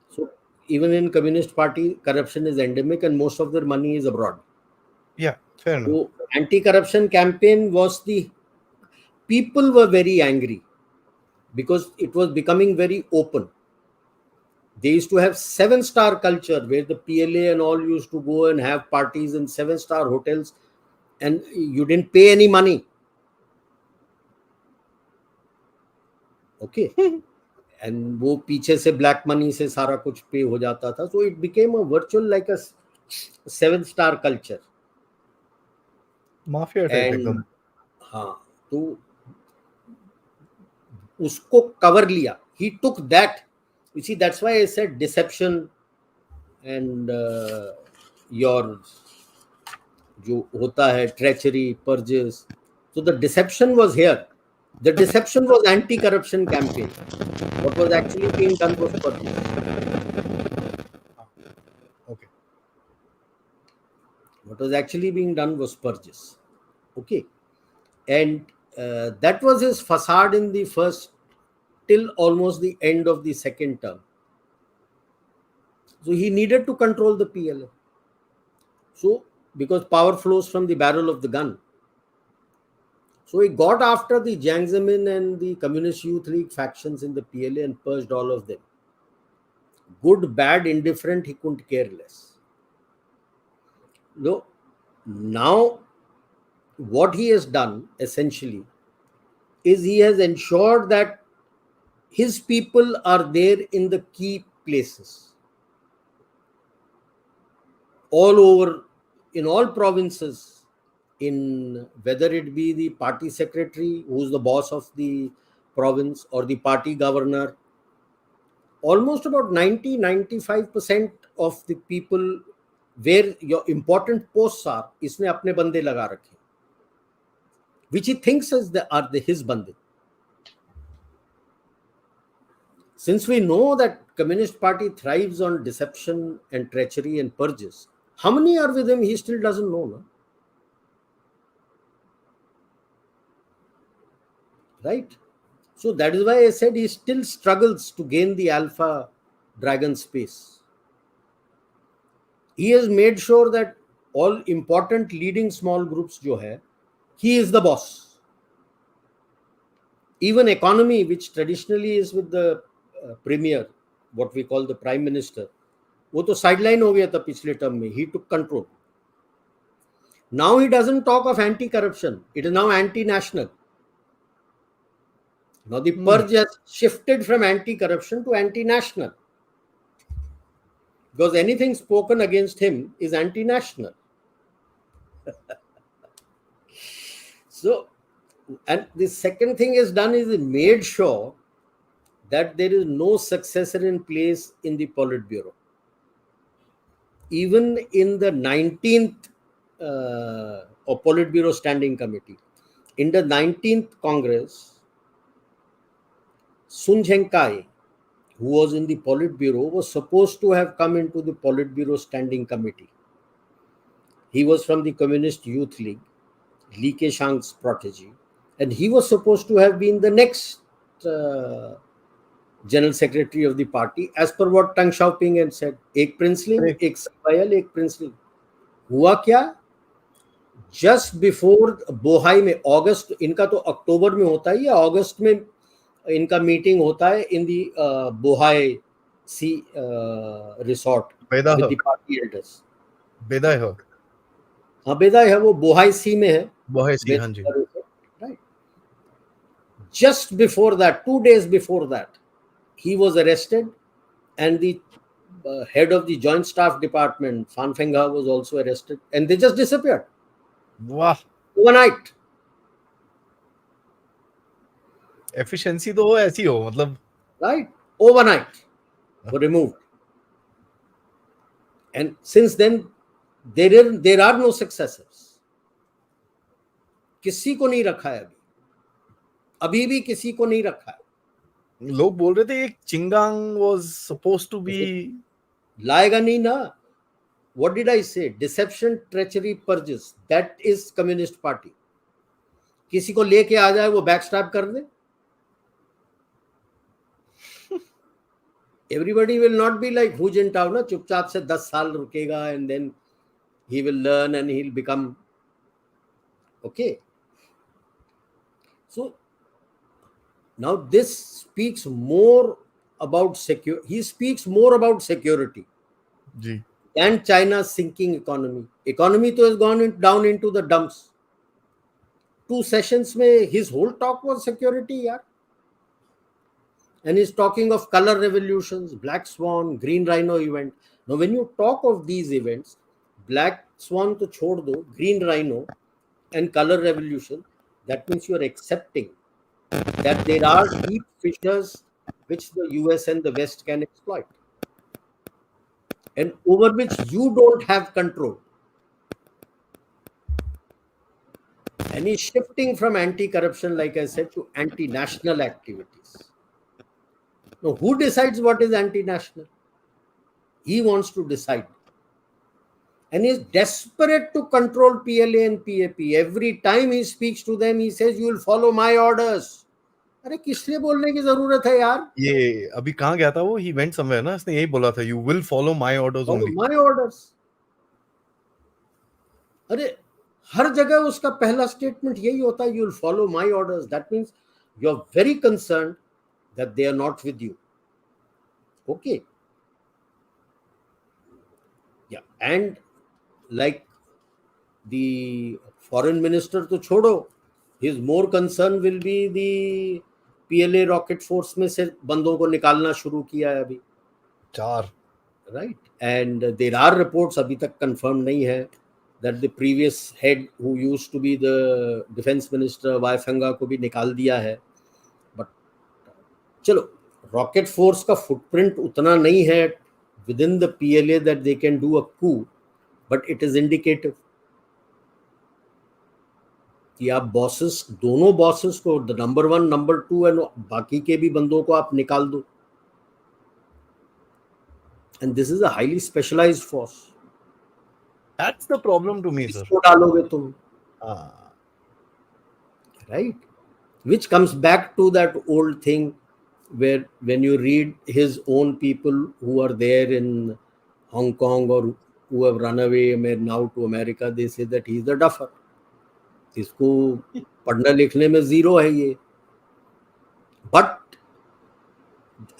So even in Communist Party, corruption is endemic, and most of their money is abroad. Yeah, fair enough. So anti-corruption campaign was the people were very angry because it was becoming very open. They used to have 7-star culture where the PLA and all used to go and have parties in 7-star hotels, and you didn't pay any money. Okay. And वो पीछे से black money से सारा कुछ पे हो जाता था. So it became a virtual like a 7-star culture. Mafia type एकदम. And हाँ, तो उसको कवर लिया. He took that. You see, that's why I said deception and your जो होता है treachery, purges. So the deception was here. The deception was anti-corruption campaign. What was actually being done was purges. Okay. What was actually being done was purges. Okay. And that was his facade in the first, till almost the end of the second term. So he needed to control the PLA. So, because power flows from the barrel of the gun. So he got after the Jiang Zemin and the Communist Youth League factions in the PLA and purged all of them. Good, bad, indifferent, he couldn't care less. No, now what he has done essentially is he has ensured that his people are there in the key places all over, in all provinces, in whether it be the party secretary who's the boss of the province or the party governor. Almost about 90-95% of the people where your important posts are, इसने अपने बंदे लगा रखे, which he thinks are his bande. Since we know that Communist Party thrives on deception and treachery and purges, how many are with him, he still doesn't know. No? Right? So that is why I said he still struggles to gain the alpha dragon space. He has made sure that all important leading small groups jo hai, he is the boss. Even economy, which traditionally is with the premier, what we call the prime minister, वो तो sideline हो गया था पिछले term में. He took control. Now he doesn't talk of anti-corruption. It is now anti-national. Now the purge has shifted from anti-corruption to anti-national. Because anything spoken against him is anti-national. So, and the second thing is done is he made sure that there is no successor in place in the Politburo. Even in the 19th or Politburo Standing Committee, in the 19th Congress, Sun Zhenkai, who was in the Politburo, was supposed to have come into the Politburo Standing Committee. He was from the Communist Youth League, Li Keqiang's protege, and he was supposed to have been the next General Secretary of the party, as per what Deng Xiaoping had said. Ek princeling, ek survival, ek princeling. हुआ क्या? Just before Bohai में, अगस्त, इनका तो अक्टूबर में होता है या अगस्त में इनका मीटिंग होता है in the Bohai C resort with the party elders. बेदाय हो. हाँ, बेदाय है, वो बोहाई सी में है. बोहाई सी, हाँ जी. Just before that, 2 days before that, he was arrested, and the head of the Joint Staff Department, Fan Fengha, was also arrested, and they just disappeared वाह, overnight. Efficiency तो हो ऐसी हो, मतलब Right? Overnight were removed. And since then, there are no successors. किसी को नहीं रखा है अभी भी किसी को नहीं रखा है. लोग बोल रहे थे एक चिंगांग वाज सपोज्ड टू बी, लाएगा नहीं ना. What did I say? Deception, treachery, purges. That is Communist Party. किसी को लेके आ जाए, वो बैकस्टैब कर दे. Everybody will not be like Hu Jintao ना, चुपचाप से 10 साल रुकेगा, and then he will learn and he'll become okay. So now this speaks more about he speaks more about security ji, than China's sinking economy. Economy तो has gone down into the dumps. 2 sessions में his whole talk was security, यार. And he's talking of color revolutions, Black Swan, Green Rhino event. Now, when you talk of these events, Black Swan to chhod do, Green Rhino and color revolution, that means you are accepting that there are deep fissures which the US and the West can exploit, and over which you don't have control. And he's shifting from anti-corruption, like I said, to anti-national activities. Now, who decides what is anti-national? He wants to decide. And he's desperate to control PLA and PAP. Every time he speaks to them, he says, you will follow my orders. अरे किस लिए बोलने की जरूरत है यार? ये अभी कहाँ गया था वो? He went somewhere ना, इसने यही बोला था, you will follow my orders Follow only. my orders. अरे हर जगह उसका पहला स्टेटमेंट यही होता है, you will follow my orders. That means you are very concerned that they are not with you. Okay. Yeah. And like the foreign minister to छोड़ो, his more concern will be the PLA rocket force में से बंदों को निकालना शुरू किया है अभी. 4, right? And there are reports, अभी तक confirmed नहीं है, that the previous head who used to be the defense minister वायफंगा को भी निकाल दिया है. But चलो, rocket force का footprint उतना नहीं है within the PLA that they can do a coup, but it is indicative कि आप बॉसेस, दोनों बॉसेस को, द नंबर 1, नंबर 2 एंड बाकी के भी बंदों को आप निकाल दो. And this is a highly specialised force. that's the problem to me, sir. इसको डालोगे तुम, right? which comes back to that old thing where when you read his own people who are there in Hong Kong or who have run away now to America, they say that he is the duffer. इसको पढ़ने लिखने में zero है ये, but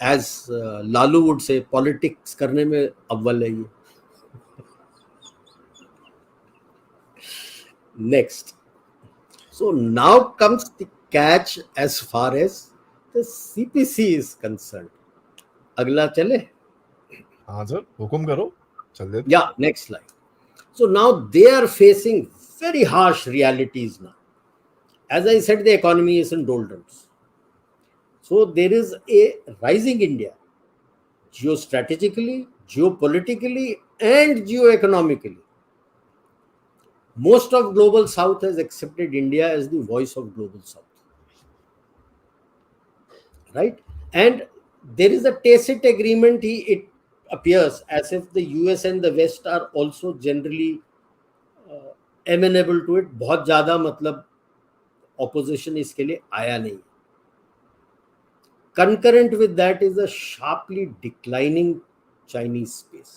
as Lalu would say politics करने में अव्वल है ये. Next. So now comes the catch as far as the CPC is concern. अगला चले? हाँ सर, हुकुम करो, चल देते. या next line. So now they are facing very harsh realities now. As I said, the economy is in doldrums. So there is a rising India, geostrategically, geopolitically, and geoeconomically. Most of global South has accepted India as the voice of global South. Right? And there is a tacit agreement, it appears as if the US and the West are also generally amenable to it. बहुत ज्यादा मतलब opposition इसके लिए आया नहीं. Concurrent with that is a sharply declining Chinese space,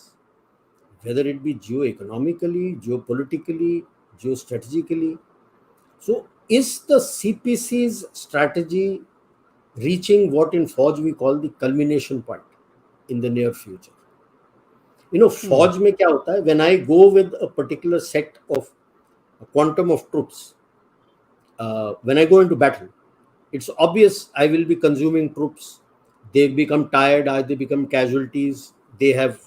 whether it be geoeconomically, geopolitically, geostrategically. So is the CPC's strategy reaching what in Fauj we call the culmination point in the near future? You know, Fauj में क्या होता है? When I go with a particular set of a quantum of troops, when I go into battle, It's obvious I will be consuming troops. They've become tired, they become casualties, they have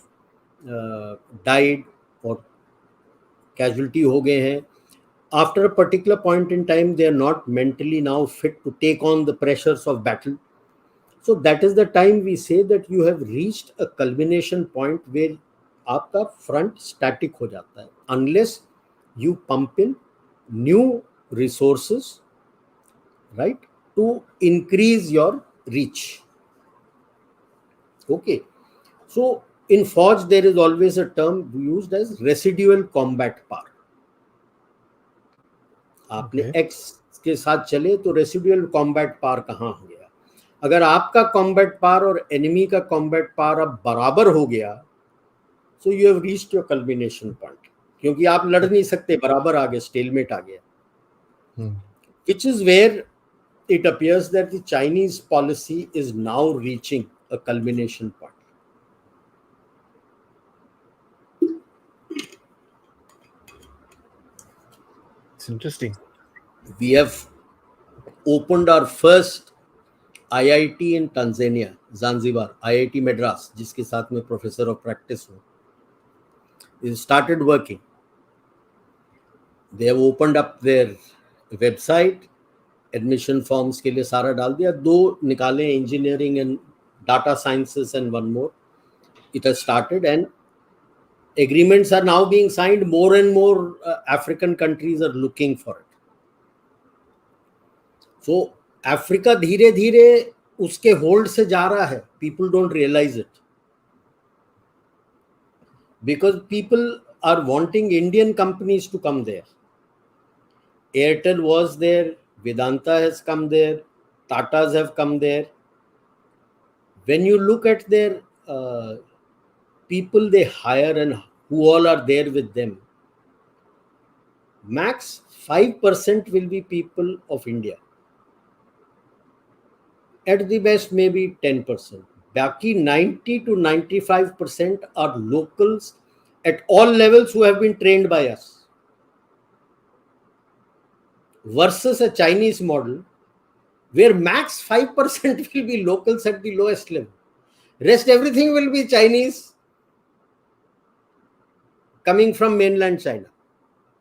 died or casualty हो गए हैं. After a particular point in time, they are not mentally now fit to take on the pressures of battle. So that is the time we say that you have reached a culmination point where आपका front static हो जाता है, unless you pump in new resources, right, to increase your reach. Okay. So in Forge, there is always a term used as residual combat power. आपने Okay. X के साथ चले तो residual combat power कहाँ हो गया. अगर आपका कॉम्बैट पावर और एनिमी का कॉम्बैट पावर अब बराबर हो गया, so you have reached your culmination point, क्योंकि आप लड़ नहीं सकते, बराबर आ गए, स्टेलमेट आ गया. Which is where it appears that the Chinese policy is now reaching a culmination point. It's interesting. We have opened our first IIT in Tanzania, Zanzibar, IIT Madras, जिसके साथ में प्रोफेसर ऑफ प्रैक्टिस हूँ. It started working. They have opened up their website, admission forms के लिए सारा डाल दिया. 2 निकाले, engineering and data sciences and 1 more. It has started and agreements are now being signed. More and more African countries are looking for it. So Africa धीरे धीरे उसके hold से जा रहा है. People don't realize it, because people are wanting Indian companies to come there. Airtel was there, Vedanta has come there, Tatas have come there. When you look at their people they hire and who all are there with them, max 5% will be people of India. At the best, maybe 10%. Baki 90 to 95% are locals at all levels who have been trained by us. Versus a Chinese model where max 5% will be locals at the lowest level. Rest everything will be Chinese coming from mainland China.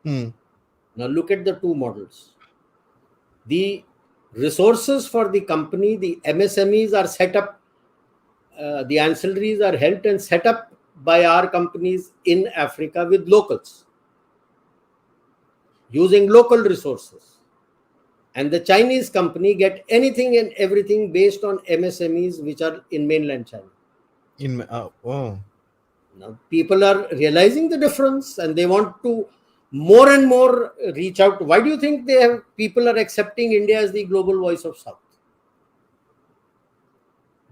Now look at the 2 models. The resources for the company, the MSMEs are set up, the ancillaries are helped and set up by our companies in Africa with locals, using local resources. And the Chinese company get anything and everything based on MSMEs which are in mainland China. Now people are realizing the difference and they want to more and more reach out. Why do you think people are accepting India as the global voice of South?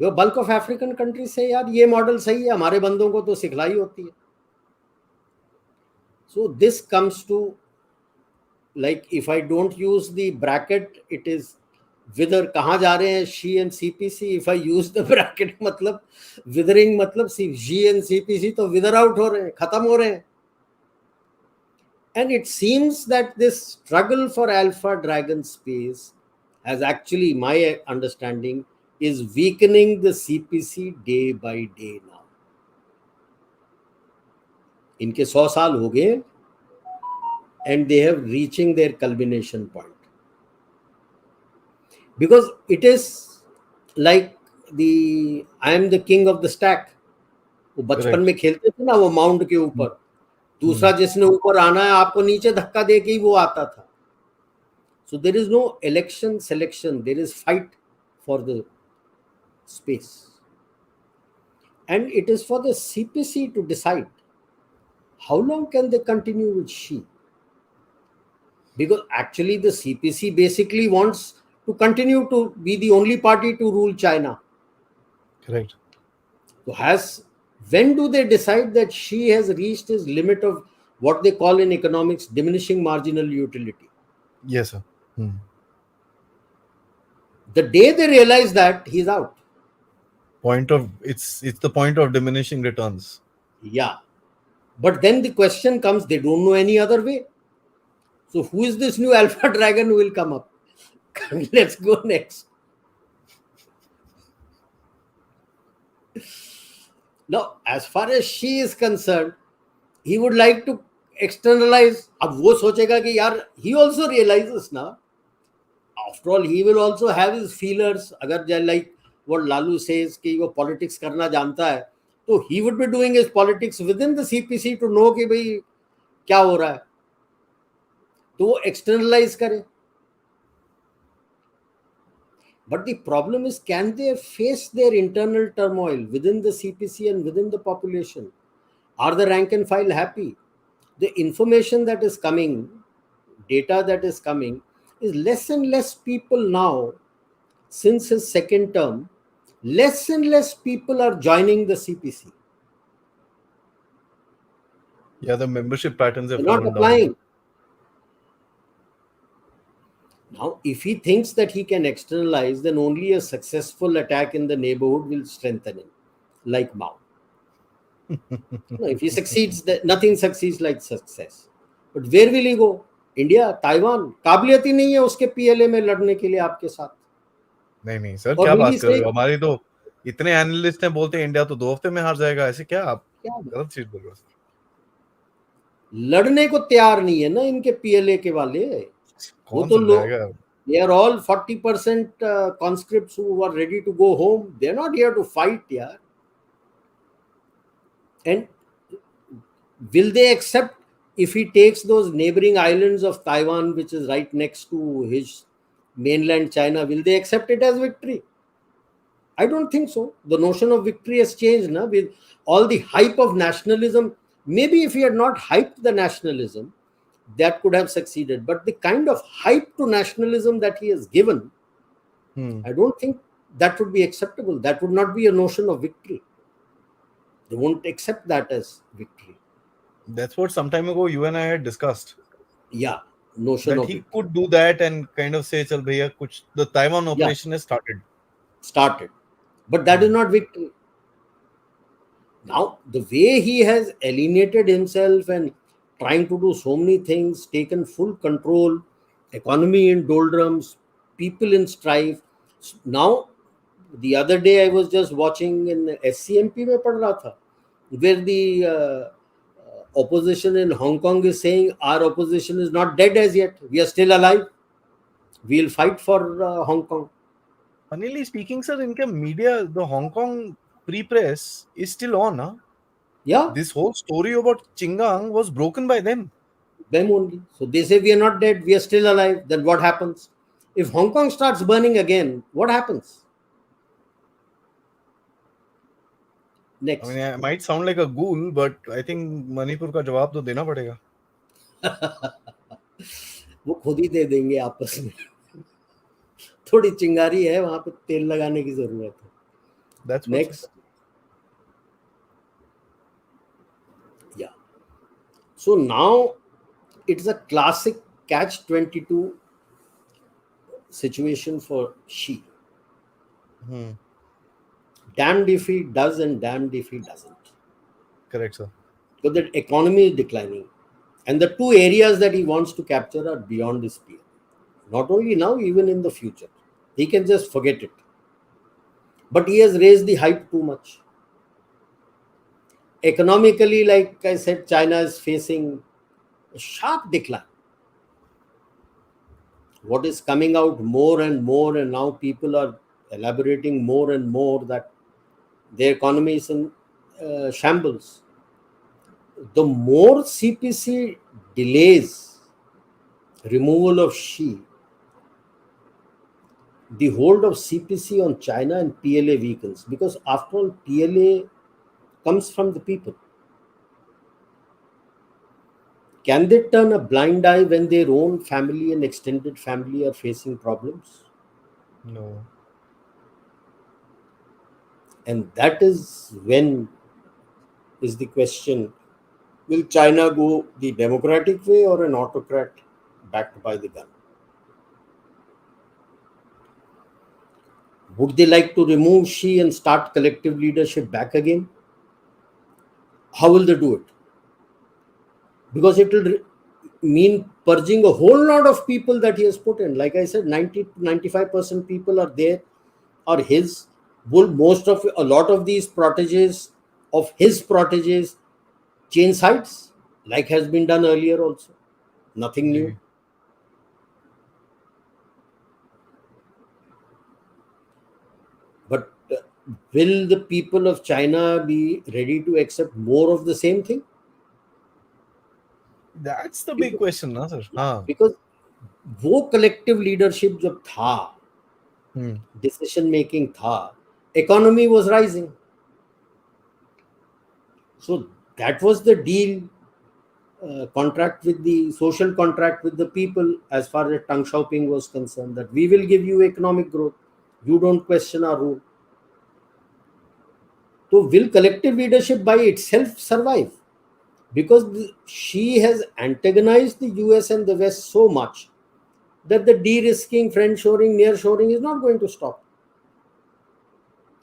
वो bulk of African countries say यार ये model सही है, हमारे बंदों को तो सिखलाई होती है. So this comes to, like, if I don't use the bracket, it is wither. कहाँ जा रहे हैं Xi and CPC? If I use the bracket, मतलब withering, मतलब Xi and CPC तो wither out हो रहे हैं, खत्म हो रहे हैं. And it seems that this struggle for Alpha Dragon space has actually, my understanding, is weakening the CPC day by day now. इनके 100 साल हो गए and they have reaching their culmination point. Because it is like I am the king of the stack. वो बचपन में खेलते थे ना, वो माउंट के ऊपर, दूसरा जिसने ऊपर आना है आपको नीचे धक्का दे के ही वो आता था. So there is no election selection, there is fight for the space. And it is for the CPC to decide how long can they continue with Xi. Because actually the CPC basically wants to continue to be the only party to rule China. Correct. So when do they decide that Xi has reached his limit of what they call in economics diminishing marginal utility? Yes, sir. The day they realize that, he's out. It's the point of diminishing returns. Yeah. But then the question comes, they don't know any other way. So who is this new Alpha Dragon who will come up? Let's go next. Now, as far as she is concerned, he would like to externalize. अब वो सोचेगा कि यार, he also realizes now, after all, he will also have his feelers. अगर like what Lalu says कि वो politics करना जानता है, तो he would be doing his politics within the CPC to know कि भाई क्या हो रहा है, तो वो externalize करे. But the problem is, can they face their internal turmoil within the CPC and within the population? Are the rank and file happy? The information that is coming, data that is coming, is less and less people now, since his second term, less and less people are joining the CPC. Yeah, the membership patterns have They're not fallen down. applying. Now, if he thinks that he can externalize, then only a successful attack in the neighborhood will strengthen him, like Mao. No, if he succeeds, nothing succeeds like success. But where will he go? India, Taiwan, काबिलियत ही नहीं है उसके PLA में लड़ने के लिए आपके साथ. नहीं सर, और क्या will बात he कर रहे say, हो? हमारी तो इतने एनालिस्ट हैं, बोलते हैं इंडिया तो 2 हफ्ते में हार जाएगा. ऐसे क्या आप गलत चीज बोल रहे हो सर? लड़ने को तैयार नहीं है ना इनके PLA के वाले. वो कौन तो लोग, समझाएगा? they are all 40% conscripts who are ready to go home. They are not here to fight, yaar. And will they accept if he takes those neighboring islands of Taiwan, which is right next to his mainland China, will they accept it as victory? I don't think so. The notion of victory has changed now with all the hype of nationalism. Maybe if he had not hyped the nationalism, that could have succeeded. But the kind of hype to nationalism that he has given, I don't think that would be acceptable. That would not be a notion of victory. They won't accept that as victory. That's what some time ago you and I had discussed. Yeah, notion That of he victory. could do that and kind of say, "Chal bhaiya, kuch the Taiwan Yeah, operation has started." started. But that is not victory. Now, the way he has alienated himself and trying to do so many things, taken full control, economy in doldrums, people in strife. Now, the other day I was just watching in SCMP में पढ़ रहा था, where the opposition in Hong Kong is saying our opposition is not dead as yet. We are still alive. We will fight for Hong Kong. Funnily speaking, sir, in media, the Hong Kong pre-press is still on. Huh? Yeah, This whole story about Qin Gang was broken by them. them only. So they say we are not dead, we are still alive. Then what happens? If Hong Kong starts burning again, what happens? I Next. mean, I might sound like a ghoul, but I think Manipur का जवाब तो देना पड़ेगा. वो खुद ही दे देंगे आपस में. थोड़ी चिंगारी है, वहां पे तेल लगाने की जरूरत है. That's Next. Yeah. So now it's a classic catch-22 situation for Xi. Damned if he does and damned if he doesn't. Correct, sir. So the economy is declining. And the two areas that he wants to capture are beyond his peer. Not only now, even in the future. He can just forget it. But he has raised the hype too much. Economically, like I said, China is facing a sharp decline. What is coming out more and more, and now people are elaborating more and more that their economy is in shambles. The more CPC delays removal of Xi, the hold of CPC on China and PLA weakens, because after all, PLA comes from the people. Can they turn a blind eye when their own family and extended family are facing problems? No. And that is when is the question, will China go the democratic way or an autocrat backed by the gun? Would they like to remove Xi and start collective leadership back again? How will they do it? Because it will mean purging a whole lot of people that he has put in. Like I said, 90 to 95% people are there, are his. Most of a lot of these proteges of his proteges change sides, like has been done earlier also. Nothing new. जी. But will the people of China be ready to accept more of the same thing? That's the big Because, question, ना sir? हाँ. because वो collective leadership जब था, Hmm. Decision making था, economy was rising. So that was the deal, contract with the social contract with the people, as far as Deng Xiaoping was concerned, that we will give you economic growth, you don't question our rule. So will collective leadership by itself survive? Because she has antagonized the US and the West so much that the de-risking, friend-shoring, near-shoring is not going to stop.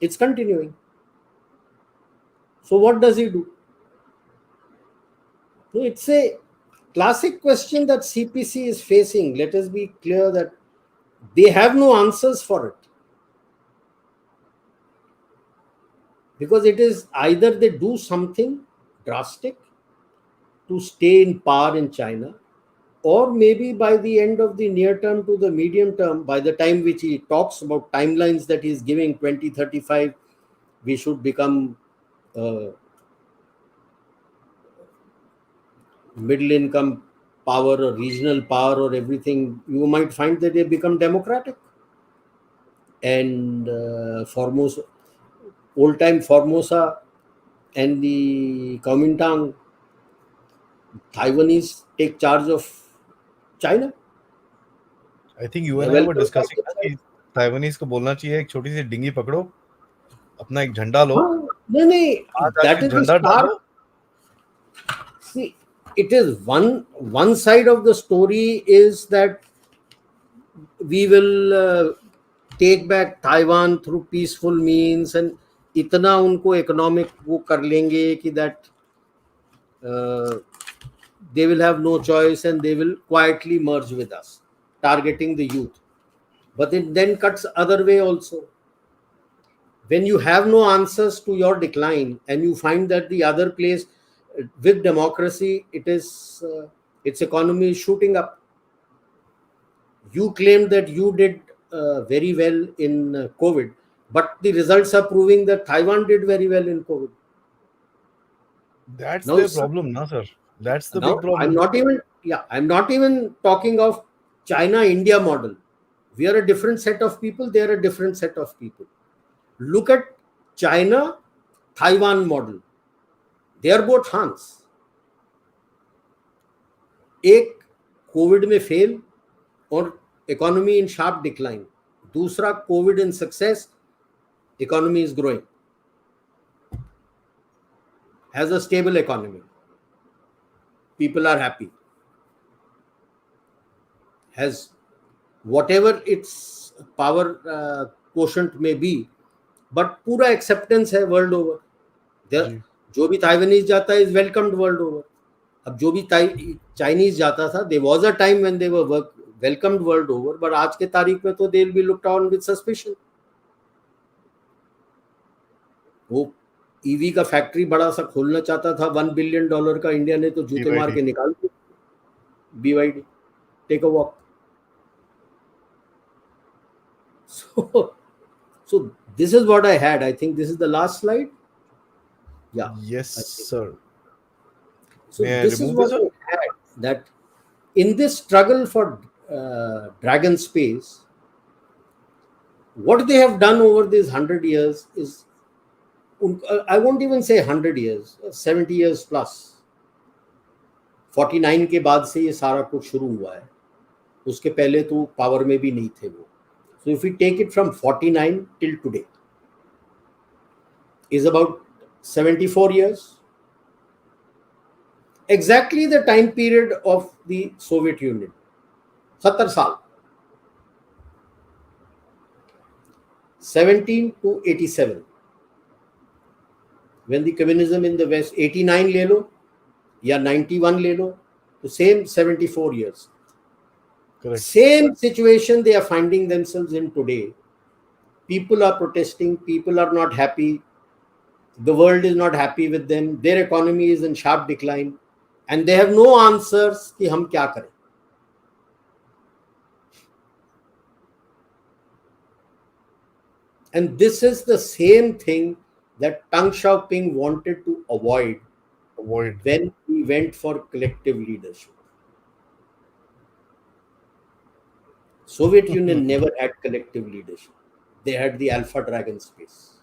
It's continuing. So what does he do? So it's a classic question that CPC is facing. Let us be clear that they have no answers for it. Because it is either they do something drastic to stay in power in China, or maybe by the end of the near term to the medium term, by the time which he talks about timelines that he is giving, 2035, we should become middle income power or regional power or everything. You might find that they become democratic. And Formosa, old time Formosa and the Kuomintang Taiwanese take charge of China. I think you They're and I were welcome side discussing by ना side. कि Taiwanese को बोलना चाहिए एक छोटी सी dinghy पकड़ो, अपना एक झंडा लो, हाँ, नहीं नहीं, आज that आके is the झंडा start. डालो. See, it is one side of the story is that we will take back Taiwan through peaceful means, and इतना उनको economic वो कर लेंगे कि that uh, they will have no choice and they will quietly merge with us, targeting the youth. But it then cuts other way also. When you have no answers to your decline and you find that the other place, with democracy, its economy is shooting up. You claimed that you did very well in COVID, but the results are proving that Taiwan did very well in COVID. That's Now, their problem, ना sir. That's the big now I'm problem. not even, yeah, I'm not even talking of China India model. We are a different set of people, they are a different set of people. Look at China Taiwan model. They are both Hans. एक Covid में fail और economy in sharp decline, दूसरा Covid in success, economy is growing, has a stable economy, people are happy, has whatever its power quotient may be, but पूरा acceptance है world over. जी. जो भी Taiwanese जाता है is welcomed world over. अब जो भी चाइनीज जाता था, they was a time when they were welcomed world over, but आज के तारीख में तो they will be looked on with suspicion. वो ईवी का फैक्ट्री बड़ा सा खोलना चाहता था, $1 बिलियन का, इंडिया ने तो जूते मार BYD. के निकाल दिया. BYD, take a walk. So, so this is what I had. I think this is the last slide. Yeah, Yes, I think. sir. So May I this is remove this, what sir? I had. That in this struggle for dragon space, what they have done over these 100 years is, I won't even say 100 years, 70 years plus. 49 के बाद से ये सारा कुछ शुरू हुआ है. उसके पहले तो पावर में भी नहीं थे वो. So if we take it from 49 till today, is about 74 years. Exactly the time period of the Soviet Union. 70 साल. 17 to 87. When the communism in the West, 89 ले लो या 91 ले लो, The same 74 years. Correct. Same situation they are finding themselves in today. People are protesting, people are not happy, the world is not happy with them, their economy is in sharp decline, and they have no answers कि हम क्या करें. And this is the same thing that Deng Xiaoping wanted to avoid Avoid. when he went for collective leadership. Soviet Union never had collective leadership. They had the Alpha Dragon space.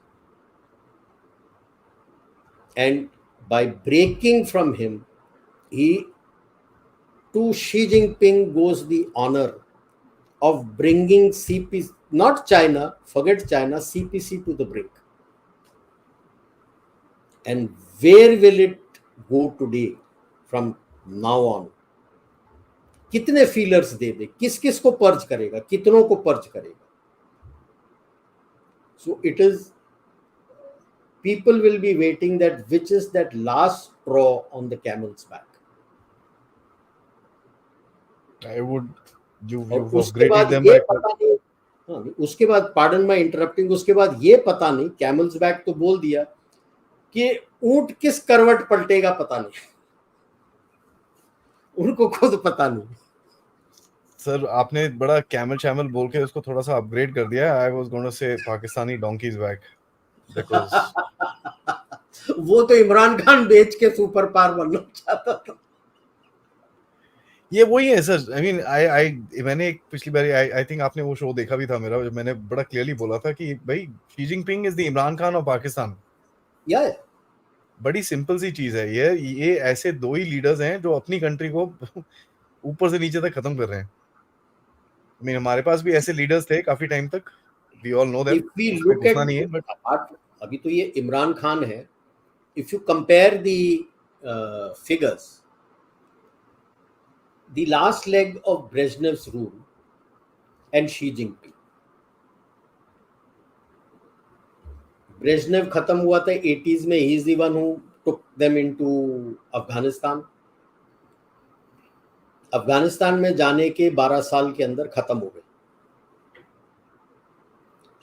And by breaking from him, he to Xi Jinping goes the honor of bringing CPC, not China, forget China, CPC to the brink. And where will it go today from now on? कितने feelers दे दे, किस किस को purge करेगा, कितनों को purge करेगा. So it is, people will be waiting that which is that last straw on the camel's back. I would. और You've उसके upgraded बाद them ये by. पता नहीं, हाँ, उसके बाद पार्डन माय इंटरप्टिंग, उसके बाद ये पता नहीं, कैमल्स बैक तो बोल दिया कि ऊंट किस करवट पलटेगा पता नहीं. उनको खुद पता नहीं. सर आपने बड़ा कैमल शैमल बोल के उसको थोड़ा सा अपग्रेड कर दिया. I was gonna say Pakistani donkey's back because वो तो इमरान खान बेच के सुपर पावर बनना चाहता था. ये वही है सर. आई मीन आई मैंने एक पिछली बार आई थिंक आपने वो शो देखा भी था मेरा, जब मैंने बड़ा क्लियरली बोला था कि भाई Xi Jinping is the Imran Khan of Pakistan. या बड़ी सिंपल सी चीज है ये ऐसे दो ही लीडर्स हैं जो अपनी कंट्री को ऊपर से नीचे तक खत्म कर रहे हैं. आई मीन हमारे पास भी ऐसे लीडर्स थे काफी टाइम तक. We all know them. If we उस पे लुक घुसना एट, नहीं है बट अभी तो ये इमरान खान है. If you compare the figures, the last leg of Brezhnev's rule and Xi Jinping. Brezhnev खत्म हुआ था 80s में. He is the one who took them into Afghanistan. Afghanistan में जाने के 12 साल के अंदर खत्म हो गए.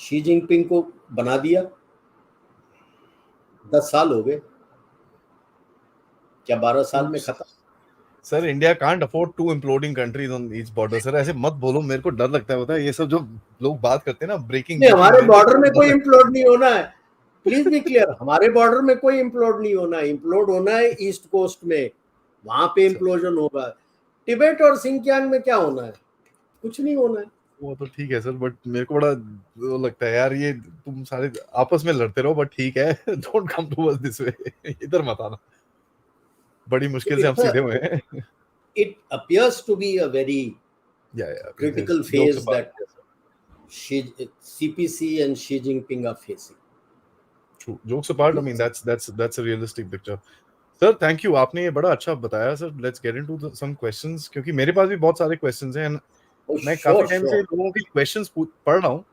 शी जिनपिंग को बना दिया, 10 साल हो गए. क्या 12 साल में खत्म? Sir India can't afford to imploding countries on each border. Sir ऐसे मत बोलो, मेरे को डर लगता है. होता है ये सब जो लोग बात करते हैं ना ब्रेकिंग. हमारे बॉर्डर में कोई इम्प्लोड नहीं होना है. प्लीज बी क्लियर, हमारे बॉर्डर में कोई इम्प्लोड नहीं होना है. इम्प्लोड होना है ईस्ट कोस्ट में, वहां पे इम्प्लोजन होगा. टिबेट और सिंकियांग में क्या होना है? कुछ नहीं होना है. वो तो ठीक है सर, बट मेरे को बड़ा वो लगता है यार, ये तुम सारे आपस में लड़ते रहो, बट ठीक है. Don't come to us this way. इधर मत आना. बड़ी मुश्किल से हम सीधे हुए हैं. It appears to be a very critical phase that CPC and Xi Jinping are facing. True. Jokes apart, I mean that's a realistic picture. Sir thank you, आपने ये बड़ा अच्छा बताया sir. Let's get into some questions, क्योंकि मेरे पास भी बहुत सारे क्वेश्चंस हैं. मैं काफी टाइम से लोगों के क्वेश्चंस पढ़ रहा हूँ.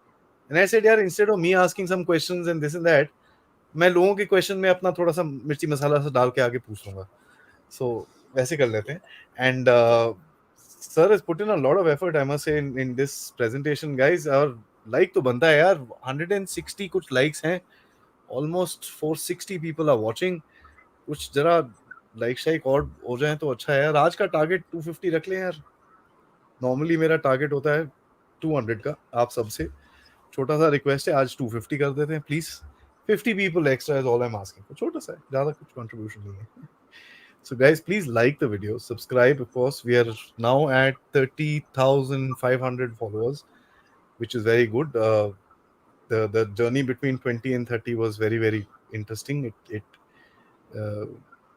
एंड आई सेड यार, instead of me asking some questions and this and that, मैं लोगों के क्वेश्चन में अपना थोड़ा सा मिर्ची मसाला सा डाल के आगे पूछ लूंगा. सो वैसे कर लेते हैं. And sir has put in a lot of effort, I must say, in this presentation guys. और लाइक तो बनता है यार. 160 कुछ लाइक्स हैं. Almost 460 people are watching. कुछ जरा लाइक शाइक और हो जाए तो अच्छा है यार. आज का टारगेट 250 रख लें यार. नॉर्मली मेरा टारगेट होता है 200 का. आप सबसे छोटा सा रिक्वेस्ट है, आज 250 कर देते हैं please. 50 people extra is all I'm asking for. छोटा सा है, ज़्यादा कुछ contribution नहीं है. So guys, please like the video, subscribe. Of course, we are now at 30,500 followers, which is very good. The journey between 20 and 30 was very, very interesting.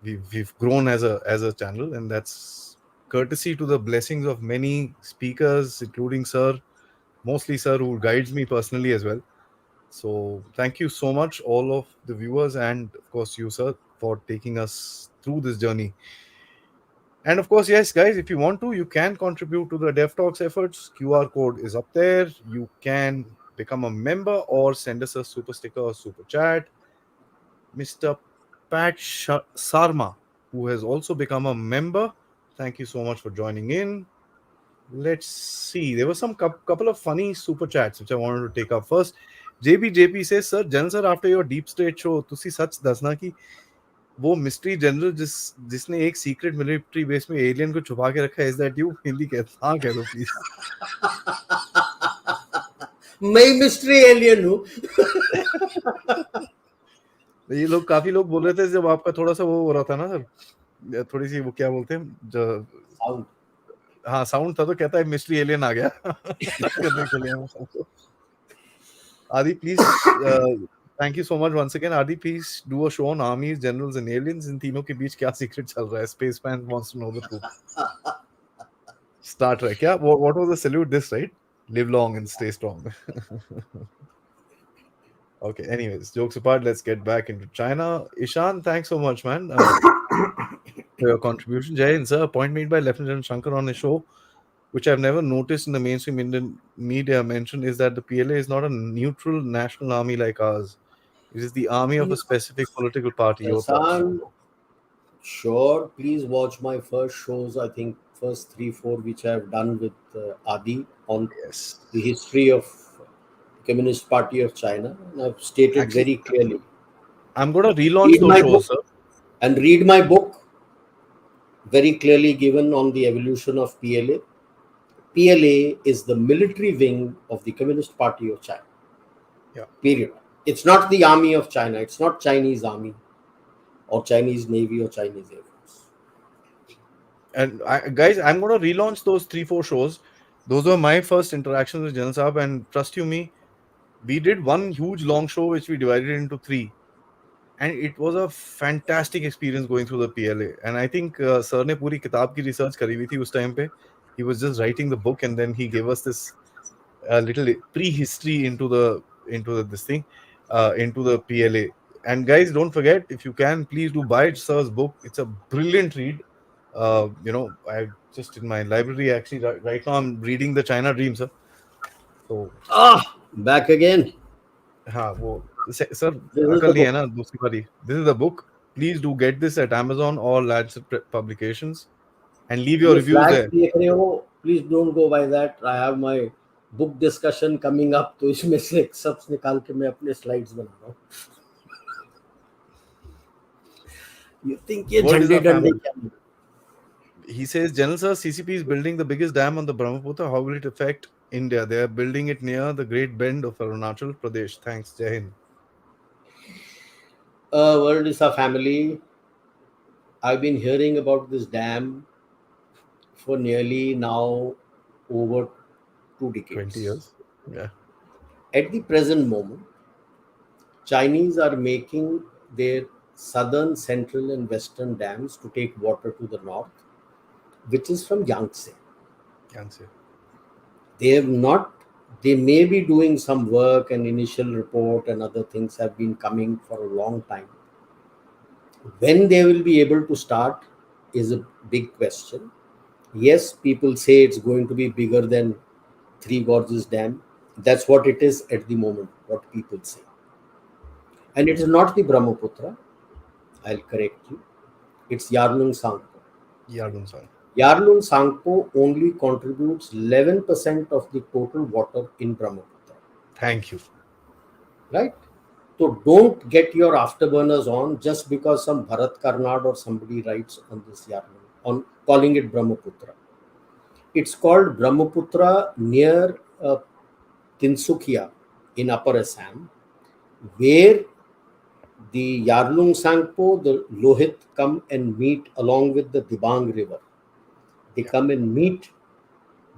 We've grown as a channel, and that's courtesy to the blessings of many speakers, including sir, mostly sir, who guides me personally as well. So thank you so much, all of the viewers, and of course you sir, for taking us through this journey. And of course, yes guys, if you want to, you can contribute to the Dev Talks efforts. QR code is up there. You can become a member or send us a super sticker or super chat. Mr. Pat Sarma, who has also become a member, Thank you so much for joining in. Let's see. There were some couple of funny super chats which I wanted to take up. First, JP says, "Sir, Jan sir, after your deep state show, तुसी सच दसना कि वो mystery general जिसने एक secret military base में alien को छुपा के रखा है, इज दैट यू?" हिंदी कह हाँ कह दो प्लीज. मैं मिस्ट्री एलियन हूँ. ये लोग काफी लोग बोल रहे थे जब आपका थोड़ा सा वो हो रहा था ना सर, थोड़ी सी वो क्या बोलते हैं जो, साउंड. हाँ साउंड था, तो कहता है मिस्ट्री एलियन आ गया टेस्ट करने के लिए हम सबको. Adi, please, thank you so much once again. Adi, please do a show on armies, generals, and aliens. In तीनों के बीच क्या secret चल रहा है? Spaceman wants to know the truth. Star Trek, yeah. What was the salute? This, right? Live long and stay strong. Okay. Anyways, jokes apart, let's get back into China. Ishan, thanks so much, man, for your contribution. Jai Hind, sir. A point made by Lieutenant Shankar on his show, which I've never noticed in the mainstream Indian media mentioned, is that the PLA is not a neutral national army like ours. It is the army of a specific political party. Your thoughts? San, sure. Please watch my first shows. I think first 3, 4 which I have done with Aadi on Yes. the history of Communist Party of China. And I've stated Actually, very clearly. I'm going to relaunch Read those my book shows, sir. and read my book. Very clearly given on the evolution of PLA. PLA is the military wing of the Communist Party of China. Yeah. Period. It's not the army of China. It's not Chinese army or Chinese Navy or Chinese Air Force. And guys, I'm going to relaunch those 3, 4 shows. Those were my first interactions with General Saab, and trust you me, we did one huge long show which we divided into 3, and it was a fantastic experience going through the PLA. And I think sir ने पूरी किताब की research करी हुई थी उस time पे. He was just writing the book, and then he gave us this little prehistory into this thing, into the PLA. And guys, don't forget, if you can, please do buy sir's book. It's a brilliant read. I just in my library actually right now I'm reading the China Dream, sir. So Back again. हाँ वो sir This is अकल the नहीं है book. ना दूसरी बारी. This is the book. Please do get this at Amazon or Lancet Publications and leave your ये reviews flags there. देख रहे हो, please don't go by that. I have my book discussion coming up, तो इसमें से एक सबस निकाल के मैं अपने slides बना रहा हूँ. You think ये Word is झंडे our डंडे family. क्या? He says, General Sir, CCP is building the biggest dam on the Brahmaputra. How will it affect India? They are building it near the Great Bend of Arunachal Pradesh. Thanks, Jai Hind. World is a family. I've been hearing about this dam for nearly now over 2 20 decades. years. Yeah. At the present moment, Chinese are making their southern, central, and western dams to take water to the north, which is from Yangtze. Yangtze. They have not, they may be doing some work, and initial report and other things have been coming for a long time. When they will be able to start is a big question. Yes, people say it's going to be bigger than Three Gorges Dam. That's what it is at the moment, what people say. And it is not the Brahmaputra. I'll correct you. It's Yarlung Sangpo. Yardun Song. Yarlung Sangpo only contributes 11% of the total water in Brahmaputra. Thank you. Right? So don't get your afterburners on just because some Bharat Karnad or somebody writes on this Yarlung, on calling it Brahmaputra. It's called Brahmaputra near Tinsukia in Upper Assam, where the Yarlung Sangpo, the Lohit come and meet along with the Dibang River. They come and meet.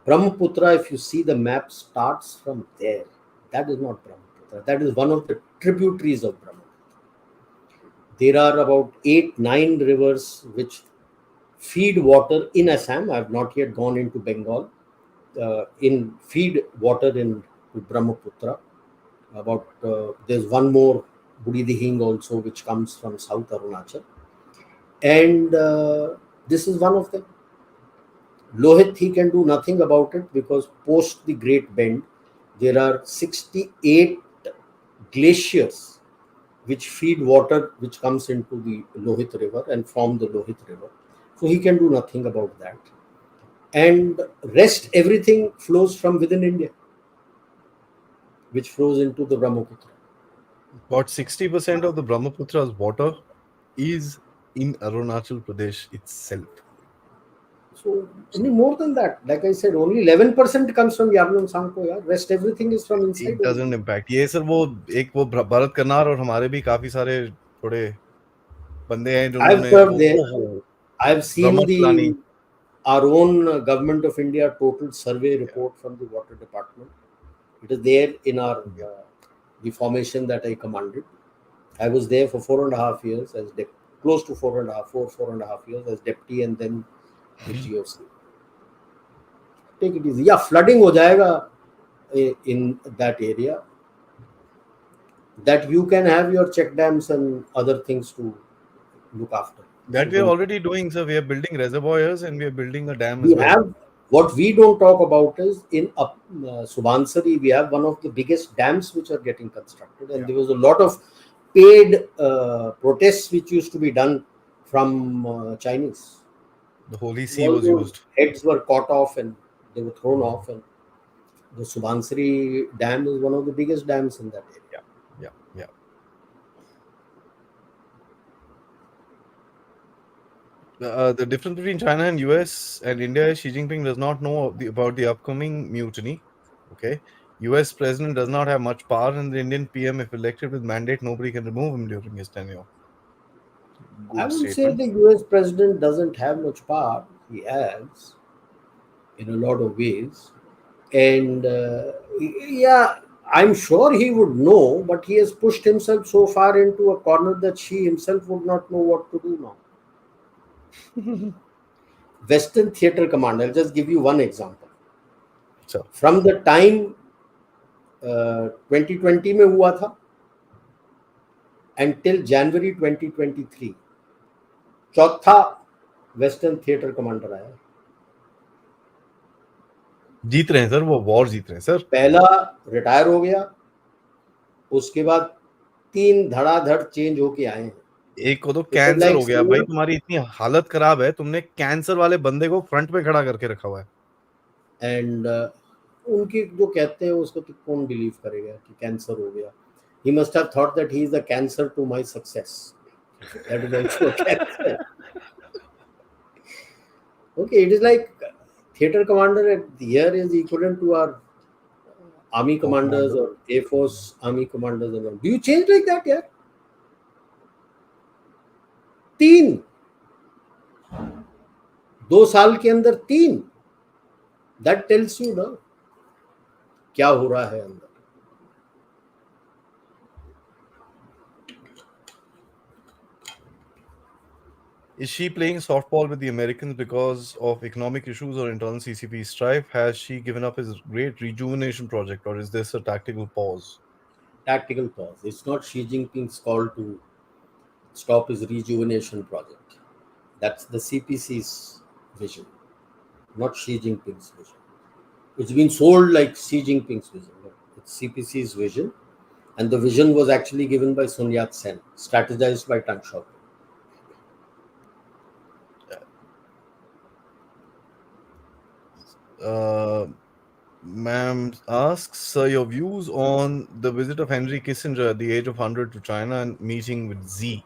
Brahmaputra, if you see the map, starts from there. That is not Brahmaputra. That is one of the tributaries of Brahmaputra. There are about 8, 9 rivers which feed water in Assam. I have not yet gone into Bengal. In feed water in Brahmaputra. About there's one more Budi Dihing also which comes from South Arunachal, and this is one of them. Lohit, he can do nothing about it because post the Great Bend there are 68 glaciers which feed water which comes into the Lohit River and from the Lohit River. So he can do nothing about that. And rest everything flows from within India, which flows into the Brahmaputra. About 60% of the Brahmaputra's water is in Arunachal Pradesh itself. So only more than that, like I said, only 11% comes from Yarlung Sangpo. Yeah, rest everything is from It inside only. doesn't impact. ये sir वो एक वो भरत करनार और हमारे भी काफी सारे थोड़े बंदे हैं I've जिन्होंने served वो there. ओहो I've seen ब्रह्मत the प्लानी our own Government of India total survey report from the water department. It is there in our the formation that I commanded. I was there for 4.5 years as close to 4.5 years as deputy, and then the GOC. Take it easy. Yeah, flooding हो जाएगा in that area. That you can have your check dams and other things to look after. So that we are don't. already doing. So we are building reservoirs and we are building a dam We as well. have what we don't talk about is in Subansari, we have one of the biggest dams which are getting constructed, and there was a lot of paid protests which used to be done from Chinese. The Holy See All was those used. heads were caught off and they were thrown off, and the Subansari dam is one of the biggest dams in that area. Yeah, yeah, yeah. The difference between China and US and India is Xi Jinping does not know about the upcoming mutiny. Okay. US president does not have much power, and the Indian PM, if elected with mandate, nobody can remove him during his tenure. I Good would say statement. the US president doesn't have much power. He has in a lot of ways. And yeah, I'm sure he would know, but he has pushed himself so far into a corner that she himself would not know what to do now. Western Theatre Command, I'll just give you one example. So, From the time 2020 में हुआ था until January 2023, चौथा western theatre commander आया. जीत रहे हैं sir, वो war जीत रहे हैं सर. पहला रिटायर हो गया, उसके बाद 3 धड़ाधड़ चेंज होके आए हैं. एक को तो It is कैंसर like हो गया भाई. saying, तुम्हारी इतनी हालत खराब है, तुमने कैंसर वाले बंदे को फ्रंट पे खड़ा करके रखा हुआ है. एंड उनकी जो कहते हैं उसको तो कौन बिलीव करेगा कि कैंसर हो गया. He must have thought that he is a cancer to my success. That is also a cancer. Okay, it is like theater commander at here is equivalent to our army Top commanders commander. or Air Force army commanders and all. Do you change like that, yeah? 3 2 साल के अंदर 3. That tells you ना क्या हो रहा है अंदर. Is she playing softball with the Americans because of economic issues or internal CCP strife? Has she given up his great rejuvenation project, or is this a tactical pause? Tactical pause. It's not Xi Jinping's call to stop his rejuvenation project. That's the CPC's vision, not Xi Jinping's vision. It's been sold like Xi Jinping's vision. No, it's CPC's vision, and the vision was actually given by Sun Yat-sen, strategized by Deng Xiaoping. Ma'am asks, sir, your views on the visit of Henry Kissinger at the age of 100 to China and meeting with Z.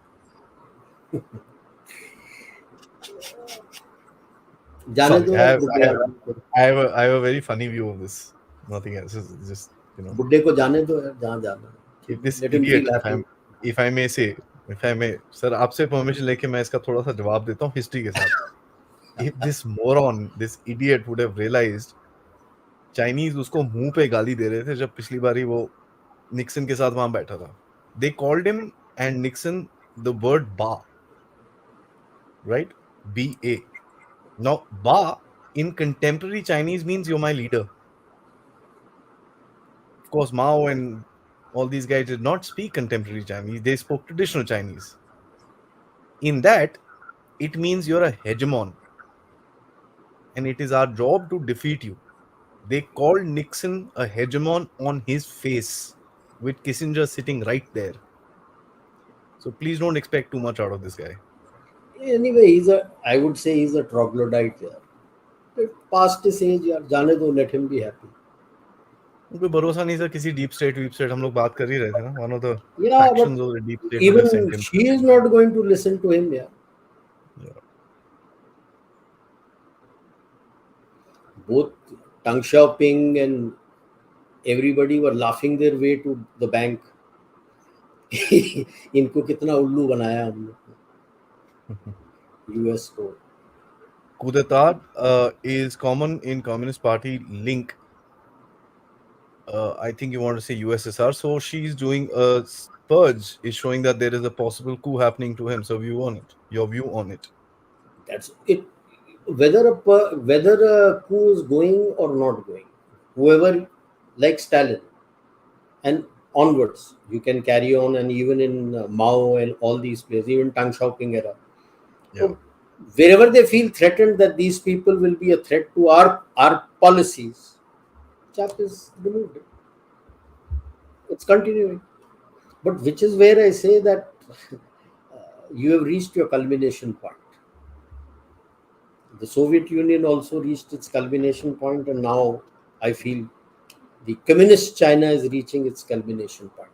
जाने Sorry, दो यार बुड्ढे आदमी को. I have a very funny view of this. Nothing else. It's just, you know, बुड्ढे को जाने दो यार जहाँ जाना है. if this Let him idiot, feel happy. if I may say, if I may, sir, आपसे permission लेके मैं इसका थोड़ा सा जवाब देता हूँ history के साथ. If this moron, this idiot would have realized Chinese उसको मुंह पे गाली दे रहे थे जब पिछली बारी वो निक्सन के साथ वहां बैठा था. They called him and Nixon the word ba, right? BA. Now ba in contemporary Chinese means you're my leader. Of course, Mao and all these guys did not speak contemporary Chinese. They spoke traditional Chinese. In that, it means you're a hegemon, and it is our job to defeat you. They called Nixon a hegemon on his face, with Kissinger sitting right there. So please don't expect too much out of this guy. Anyway, I would say he's a troglodyte here. Past his age, यार जाने दो, let him be happy. कोई भरोसा नहीं sir, किसी deep state हम लोग बात कर ही रहे थे ना, one of the Yeah, but factions of the deep state that have even sent him. she is not going to listen to him. Yeah, both Deng Xiaoping and everybody were laughing their way to the bank. इनको कितना उल्लू बनाया हम लोग US को. Coup d'etat is common in Communist Party link. I think you want to say USSR. So she's doing a purge, is showing that there is a possible coup happening to him. So view on it. Your view on it. That's it. Whether a coup is going or not going, whoever, like Stalin and onwards, you can carry on, and even in Mao and all these places, even Tang Xiaoping era. Yeah. So wherever they feel threatened that these people will be a threat to our policies, chap is removed. It's continuing, but which is where I say that you have reached your culmination point. The Soviet Union also reached its culmination point, and now I feel the communist China is reaching its culmination point.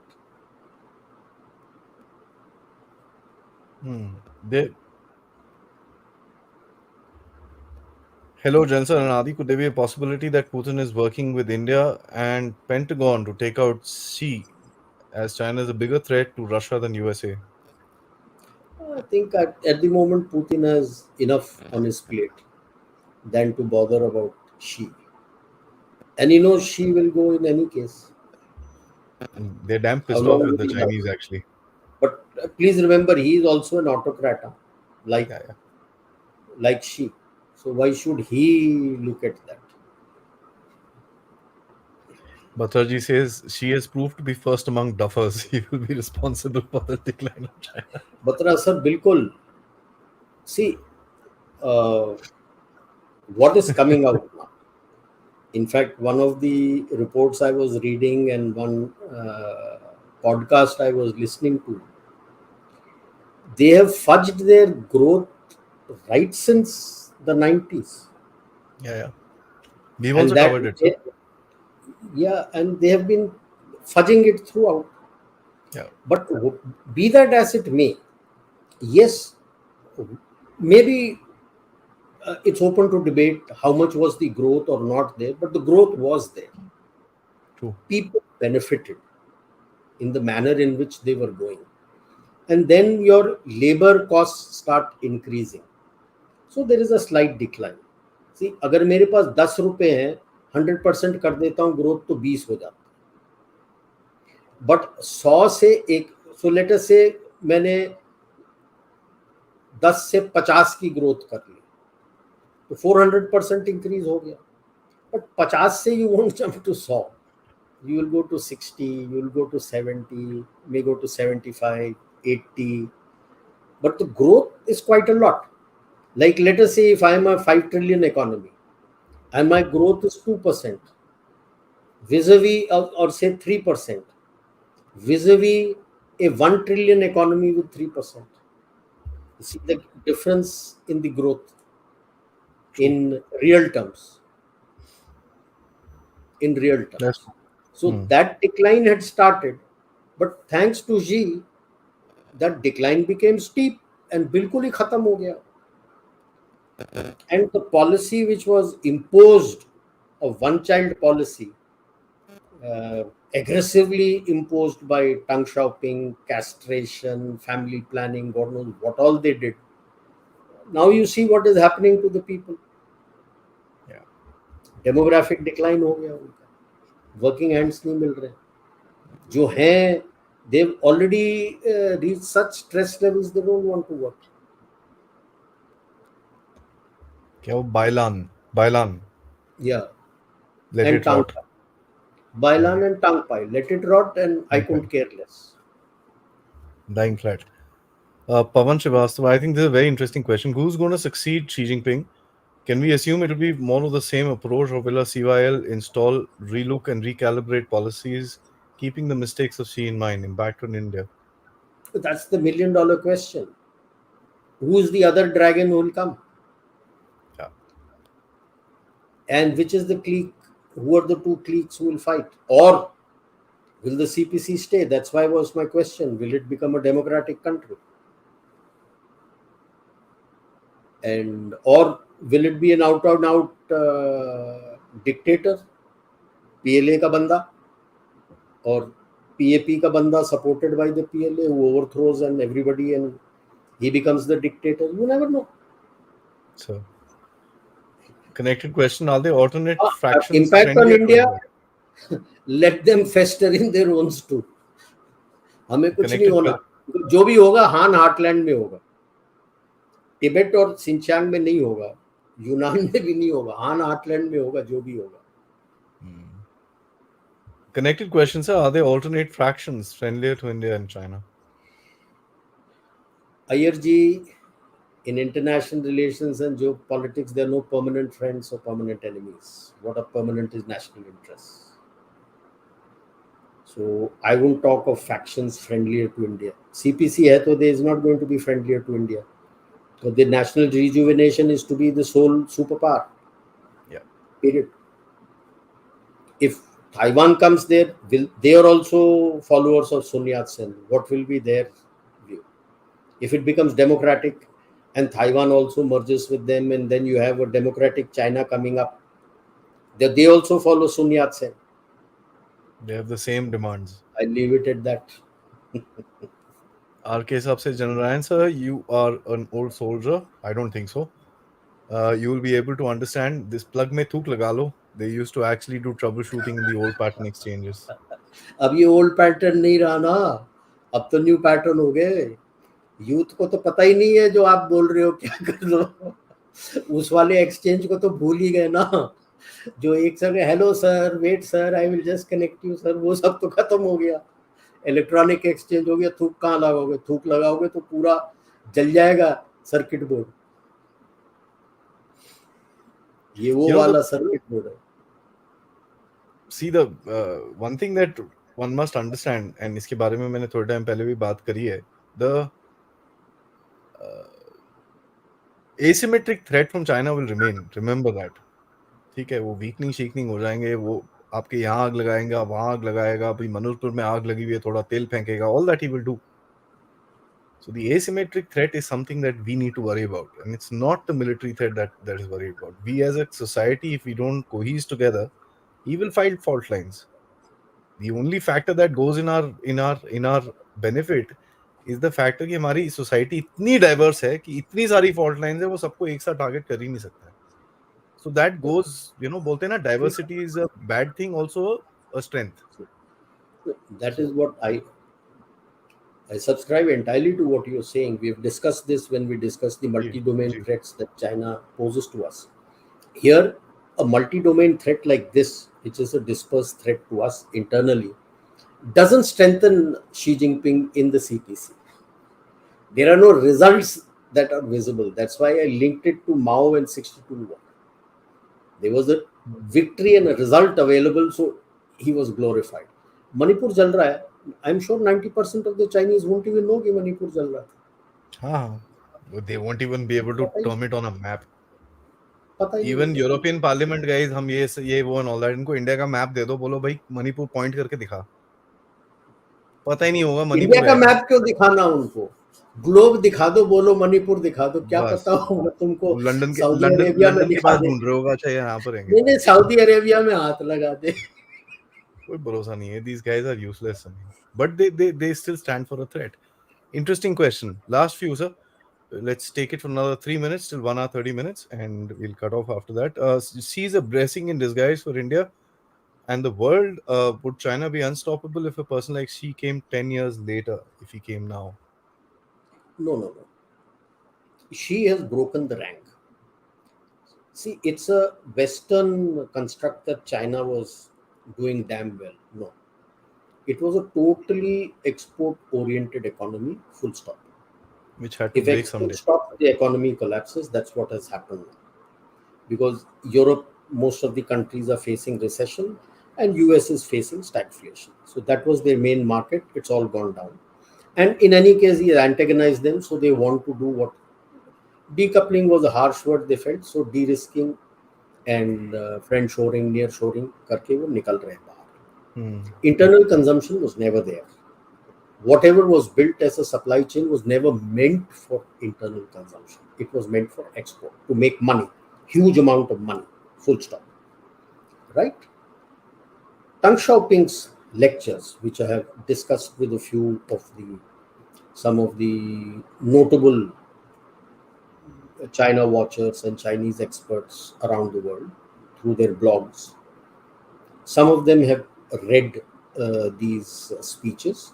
They, hello, Jensen and Adi. Could there be a possibility that Putin is working with India and Pentagon to take out Xi, as China is a bigger threat to Russia than USA? I think at the moment Putin has enough on his plate than to bother about Xi. And he knows Xi will go in any case. And they're damn How pissed off long with will the he have? Chinese, actually. But please remember, he is also an autocrat, huh? like Yeah, yeah. like Xi. So why should he look at that? Bhattarji says she has proved to be first among duffers. He will be responsible for the decline of China. Batra sir, bilkul. See, uh, what is coming out now? In fact, one of the reports I was reading and one podcast I was listening to, they have fudged their growth right since the 90s. Yeah, yeah. We've And also covered it, sir. yeah, and they have been fudging it throughout. Yeah. But be that as it may, yes, maybe it's open to debate how much was the growth or not there, but the growth was there. True. People benefited in the manner in which they were going. And then your labor costs start increasing. So there is a slight decline. See, अगर मेरे पास 10 रुपए हैं, 100% कर देता हूँ growth तो 20 हो जाता है. बट 100 से एक, सो लेट अस से मैंने 10 से 50 की ग्रोथ कर ली तो 400% इंक्रीज हो गया. बट 50 से you won't jump to 100. You will go to 60, you will go to 70, may go to 75, 80. But the growth is quite a lot. Like let us say if I am a 5 trillion economy and my growth is 2%, vis-a-vis or say 3%, vis-a-vis a 1 trillion economy with 3%. You see the difference in the growth True. in real terms. In real That's terms. So that decline had started, but thanks to Xi, that decline became steep and बिल्कुल ही खत्म हो गया. And the policy which was imposed, a one child policy, aggressively imposed by Tang Xiaoping, castration, family planning, God knows what all they did. Now you see what is happening to the people. yeah. Demographic decline हो गया उनका. Working hands नहीं मिल रहे. जो हैं, they've already reached such stress levels they don't want to work. क्या वो बायलान Yeah, let and it rot. Tangpai. Bailan and Tangpai. Let it rot, and I Okay. couldn't care less. Dying flat. Pavan Srivastava, I think this is a very interesting question. Who's going to succeed Xi Jinping? Can we assume it will be more of the same approach, or will a CYL install, relook, and recalibrate policies, keeping the mistakes of Xi in mind, impact on India? That's the million dollar question. Who is the other dragon who will come? Yeah. And which is the clique? Who are the two cliques who will fight? Or will the CPC stay? That's why was my question. Will it become a democratic country? And or will it be an out and out dictator? PLA का बंदा or PAP का बंदा supported by the PLA who overthrows and everybody and he becomes the dictator. You never know. So, connected question: are there alternate fractions Impact on friendlier to India, India? let them fester in their own stew. हमें कुछ नहीं Connected होना. जो भी होगा हान heartland में होगा. टिबेट और सिंचांग में नहीं होगा. यूनान में भी नहीं होगा. हान हार्टलैंड में होगा जो भी होगा. Connected question, sir: are there alternate fractions friendlier to India and China? IRG, in international relations and geopolitics, there are no permanent friends or permanent enemies. What are permanent is national interests. So I won't talk of factions friendlier to India. CPC hai to there is not going to be friendlier to India. So the national rejuvenation is to be the sole superpower. Yeah. Period. If Taiwan comes there, they are also followers of Sun Yat-sen. What will be their view? If it becomes democratic and Taiwan also merges with them, and then you have a democratic China coming up, they also follow Sun Yat-sen. They have the same demands. I leave it at that. RK Saab says, General Ryan, sir, you are an old soldier. I don't think so. You will be able to understand this plug mein thuk laga lo. They used to actually do troubleshooting in the old pattern exchanges. अब ये old pattern नहीं रहा ना, अब तो new pattern हो गए. Youth को तो पता ही नहीं है जो आप बोल रहे हो क्या कर लो. उस वाले एक्सचेंज को तो भूल ही गए ना. जो एक समय hello sir, wait sir, I will just connect you sir, वो सब तो खत्म हो गया. इलेक्ट्रॉनिक एक्सचेंज हो गया. थूक कहाँ लगाओगे? थूक लगाओगे तो पूरा जल जाएगा सर्किट बोर्ड. ये वो वाला सर्किट बोर्ड है. See, the one thing that one must understand, and इसके बारे में मैंने थोड़े टाइम पहले भी बात करी है, the asymmetric threat from China will remain. Remember that. ठीक है, वो वीकनिंग शीकनिंग हो जाएंगे, वो आपके यहाँ आग लगाएंगे, वहां आग लगाएगा, भाई मनोजपुर में आग लगी हुई है, थोड़ा तेल फेंकेगा. All that he will do. So the asymmetric threat is something that we need to worry about, and it's not the military threat that is worried about. We as a society, if we don't cohese together, he will find fault lines. The only factor that goes in our benefit is the factor कि हमारी society इतनी diverse है कि इतनी सारी fault lines है, वो सबको एक साथ टारगेट कर ही नहीं सकता है. So that goes, बोलते हैं ना, diversity is a bad thing, also a strength. That is what I subscribe entirely to what you're saying. We have discussed this when we discussed the multi-domain threats that China poses to us. Here, a multi-domain threat like this, which is a dispersed threat to us internally, doesn't strengthen Xi Jinping in the CPC. There are no results that are visible. That's why I linked it to Mao and 62 war. There was a victory and a result available, so he was glorified. Manipur jal raha hai. I'm sure 90% of the Chinese won't even know कि Manipur जल रहा था. हाँ, they won't even be able to term it on a map. पता ही Even नहीं. European Parliament guys, हम ये वो and all that, इनको इंडिया का मैप दे दो, बोलो भाई मणिपुर पॉइंट करके दिखा, पता ही नहीं होगा इंडिया मणिपुर का है क्या. मैप क्यों दिखाना उनको? ग्लोब दिखा दो, बोलो मणिपुर दिखा दो, क्या बस पता होगा तुमको. वो लंदन के सऊदी लंदन अरेबिया में लंदन के दिखा पास दे. ढूंढ रहे होगा, अच्छा ये यहाँ पर रहेंगे. नहीं, सऊदी अरेबिया में हाथ लगा दे. कोई भरोसा नहीं है. These guys are useless, I mean. But they still stand for a threat. Interesting question. Last few, sir. Let's take it for another 3 minutes till 1 hour 30 minutes, and we'll cut off after that. Sees a blessing in disguise for India and the world. Would China be unstoppable if a person like Xi came 10 years later? If he came now, No. She has broken the rank. See, it's a Western construct that China was doing damn well. No. It was a totally export-oriented economy, full stop. which had to If break export someday. stops, the economy collapses. That's what has happened. Because Europe, most of the countries are facing recession, and US is facing stagflation. So that was their main market. It's all gone down. And in any case, he antagonized them, so they want to do what Decoupling was a harsh word they felt, so de-risking and friend shoring, near shoring करके वो निकल रहे हैं बाहर. Hmm. Internal consumption was never there. Whatever was built as a supply chain was never meant for internal consumption. It was meant for export, to make money, huge amount of money, full stop. Right? Deng Xiaoping's lectures, which I have discussed with a few of the some of the notable China watchers and Chinese experts around the world through their blogs. Some of them have read these speeches,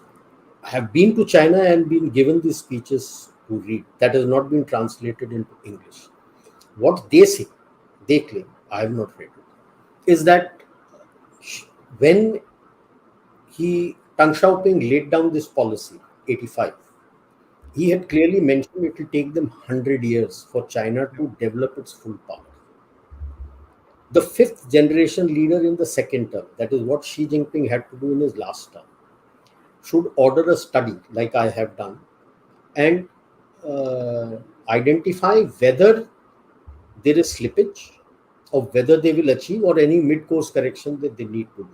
have been to China and been given these speeches to read. That has not been translated into English. What they say, they claim, I have not read it, is that when Deng Xiaoping laid down this policy, 85, he had clearly mentioned it will take them 100 years for China to develop its full power. The fifth generation leader in the second term, that is what Xi Jinping had to do in his last term, should order a study like I have done and identify whether there is slippage or whether they will achieve or any mid-course correction that they need to do.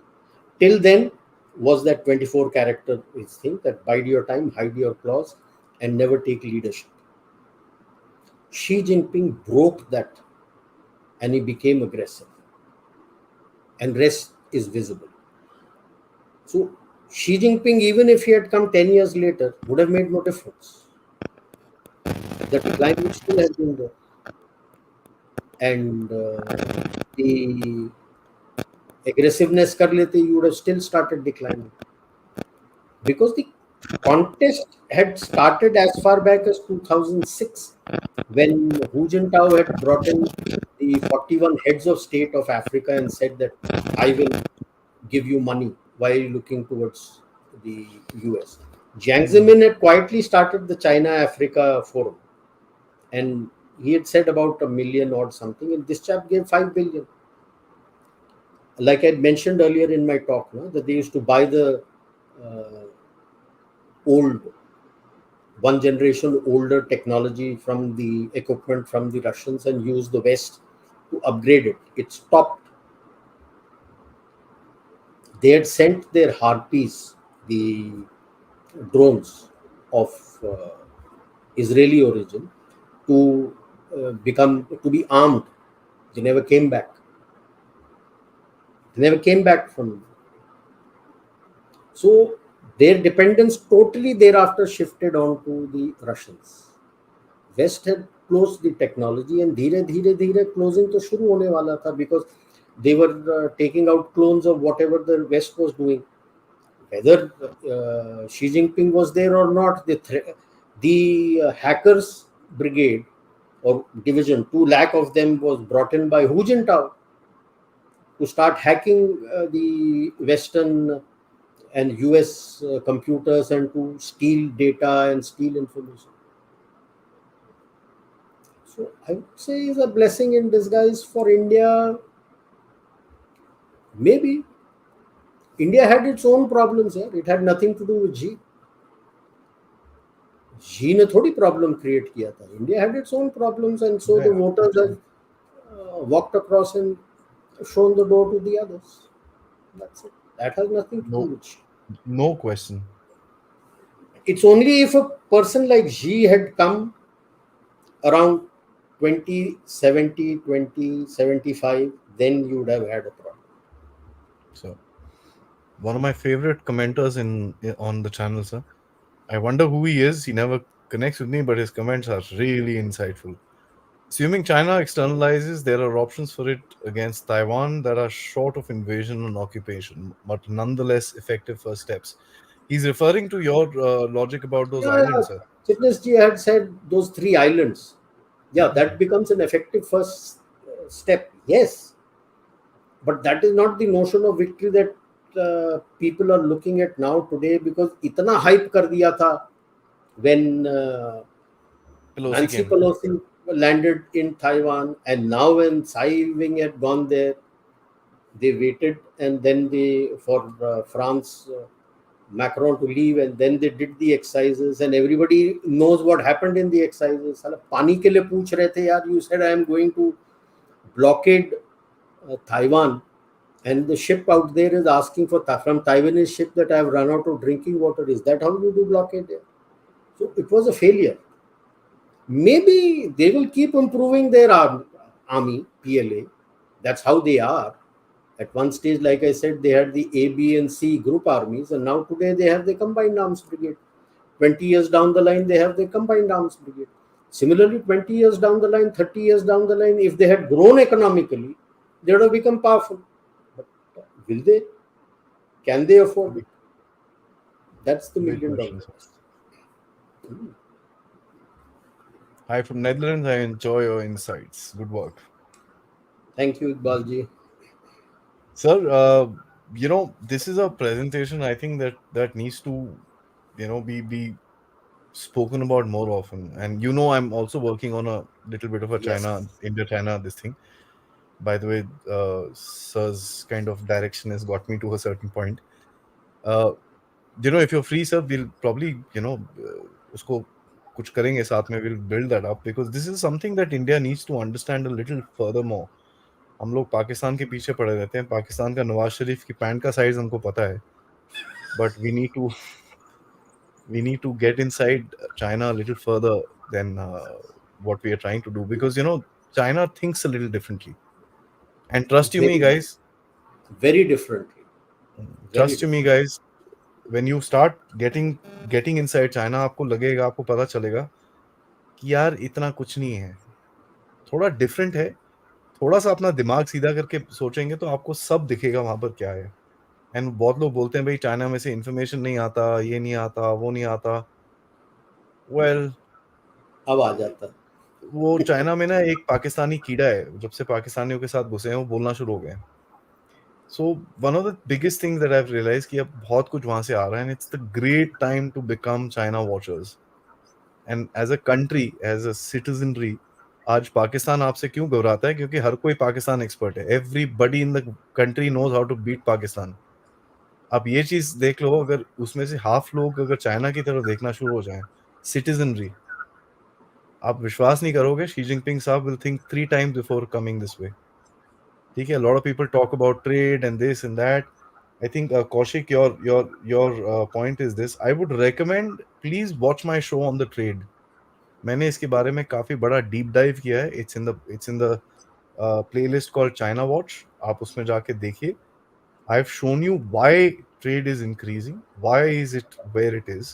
Till then was that 24 character thing that bide your time, hide your claws, and never take leadership. Xi Jinping broke that and he became aggressive. And rest is visible. So Xi Jinping, even if he had come 10 years later, would have made no difference. The decline would still have been there. And the aggressiveness kar lete, you would have still started declining. Because the contest had started as far back as 2006 when Hu Jintao had brought in the 41 heads of state of Africa and said that I will give you money while looking towards the US. Jiang Zemin had quietly started the China Africa Forum and he had said about a million or something, and this chap gave 5 billion. Like I mentioned earlier in my talk, no, that they used to buy the old, one generation older technology from the equipment from the Russians and use the West to upgrade it. It stopped. They had sent their harpies, the drones of Israeli origin, to to be armed. They never came back. They never came back from. So their dependence totally thereafter shifted on to the Russians. West had closed the technology and धीरे धीरे धीरे closing तो शुरू होने वाला था because they were taking out clones of whatever the West was doing. Whether Xi Jinping was there or not, the hackers brigade or division, 2 lakh of them was brought in by Hu Jintao to start hacking the Western and US computers and to steal data and steal information. So I would say is a blessing in disguise for India. Maybe India had its own problems here. It had nothing to do with Xi. Xi ने थोड़ी problem create किया था. India had its own problems and so the Yeah. voters have walked across and shown the door to the others. That's it. That has nothing to do No, with Xi. no question. It's only if a person like Xi had come around 2070, 2075, then you would have had a problem. So, one of my favorite commenters on the channel, sir. I wonder who he is. He never connects with me, but his comments are really insightful. Assuming China externalizes, there are options for it against Taiwan that are short of invasion and occupation, but nonetheless effective first steps. He's referring to your logic about those Yeah, yeah. islands, sir. Fitness Ji had said those 3 islands. Yeah, that becomes an effective first step. Yes, but that is not the notion of victory that people are looking at now today because itna hype kar diya tha when Pelosi Nancy came. Pelosi landed in Taiwan, and now when Tsai Wing had gone there, they waited and then they for France. Macron to leave, and then they did the exercises, and everybody knows what happened in the exercises. साला पानी के लिए पूछ रहे थे यार. You said I am going to blockade Taiwan, and the ship out there is asking for from Taiwanese ship that I have run out of drinking water. Is that how you do blockade there? So it was a failure. Maybe they will keep improving their army, PLA. That's how they are. At one stage, like I said, they had the A, B, and C group armies, and now today they have the combined arms brigade. 20 years down the line, they have the combined arms brigade. Similarly, 20 years down the line, 30 years down the line, if they had grown economically, they would have become powerful. But will they? Can they afford it? That's the Big million question, dollar sir. question. Hi from Netherlands. I enjoy your insights. Good work. Thank you, Iqbalji. Sir, this is a presentation I think that needs to, be spoken about more often. And I'm also working on a little bit of a Yes. India China this thing. By the way, sir's kind of direction has got me to a certain point. Uh, if you're free, sir, we'll probably, usko kuch karenge saath mein, we'll build that up because this is something that India needs to understand a little furthermore. हम लोग पाकिस्तान के पीछे पड़े रहते हैं पाकिस्तान का नवाज शरीफ की pant का साइज हमको पता है but we need to get inside China a little further than what we are trying to do because China thinks a little differently and Very, very differently. Very trust you me different. guys when you start getting inside China आपको लगेगा आपको पता चलेगा कि यार इतना कुछ नहीं है थोड़ा डिफरेंट है थोड़ा सा अपना दिमाग सीधा करके सोचेंगे तो आपको सब दिखेगा वहां पर क्या है एंड बहुत लोग बोलते हैं भाई चाइना में से इंफॉर्मेशन नहीं आता ये नहीं आता वो नहीं आता वेल अब आ जाता. वो चाइना में ना एक पाकिस्तानी कीड़ा है जब से पाकिस्तानियों के साथ घुसे हैं वो बोलना शुरू हो गए हैं so one of the biggest thing that I have realize कि अब बहुत कुछ वहां से आ रहा है and it's the great time to become China watchers and as a country as a citizenry आज पाकिस्तान आपसे क्यों घबराता है क्योंकि हर कोई पाकिस्तान एक्सपर्ट है everybody in the country knows how to beat Pakistan आप ये चीज देख लो अगर उसमें से हाफ लोग अगर चाइना की तरफ देखना शुरू हो जाएं सिटीजनरी आप विश्वास नहीं करोगे शी जिनपिंग साहब will think 3 times before coming this way ठीक है lot of people talk about trade and this and that I think Kaushik your point is this I would recommend please watch my show on the trade मैंने इसके बारे में काफी बड़ा deep dive किया है it's in the playlist called China watch आप उसमें जाके देखिए I've shown you why trade is increasing, why is it where it is,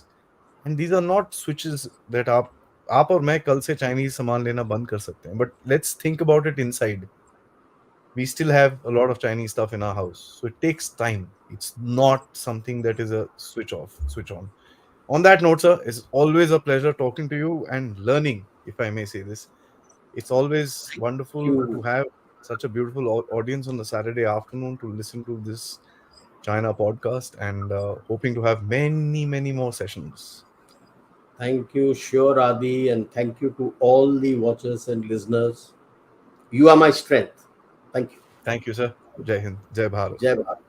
and these are not switches that आप और मैं कल से चाइनीज सामान लेना बंद कर सकते हैं but let's think about it inside we still have a lot of Chinese stuff in our house. So it takes time. It's not something that is a switch off, switch on. On that note, sir, it's always a pleasure talking to you and learning, if I may say this. It's always wonderful to You. have such a beautiful audience on the Saturday afternoon to listen to this China podcast and hoping to have many, many more sessions. Thank you, sure, Adi, and thank you to all the watchers and listeners. You are my strength. Thank you. Thank you, sir. Jai Hind. Jai Bharat. Jai Bharat.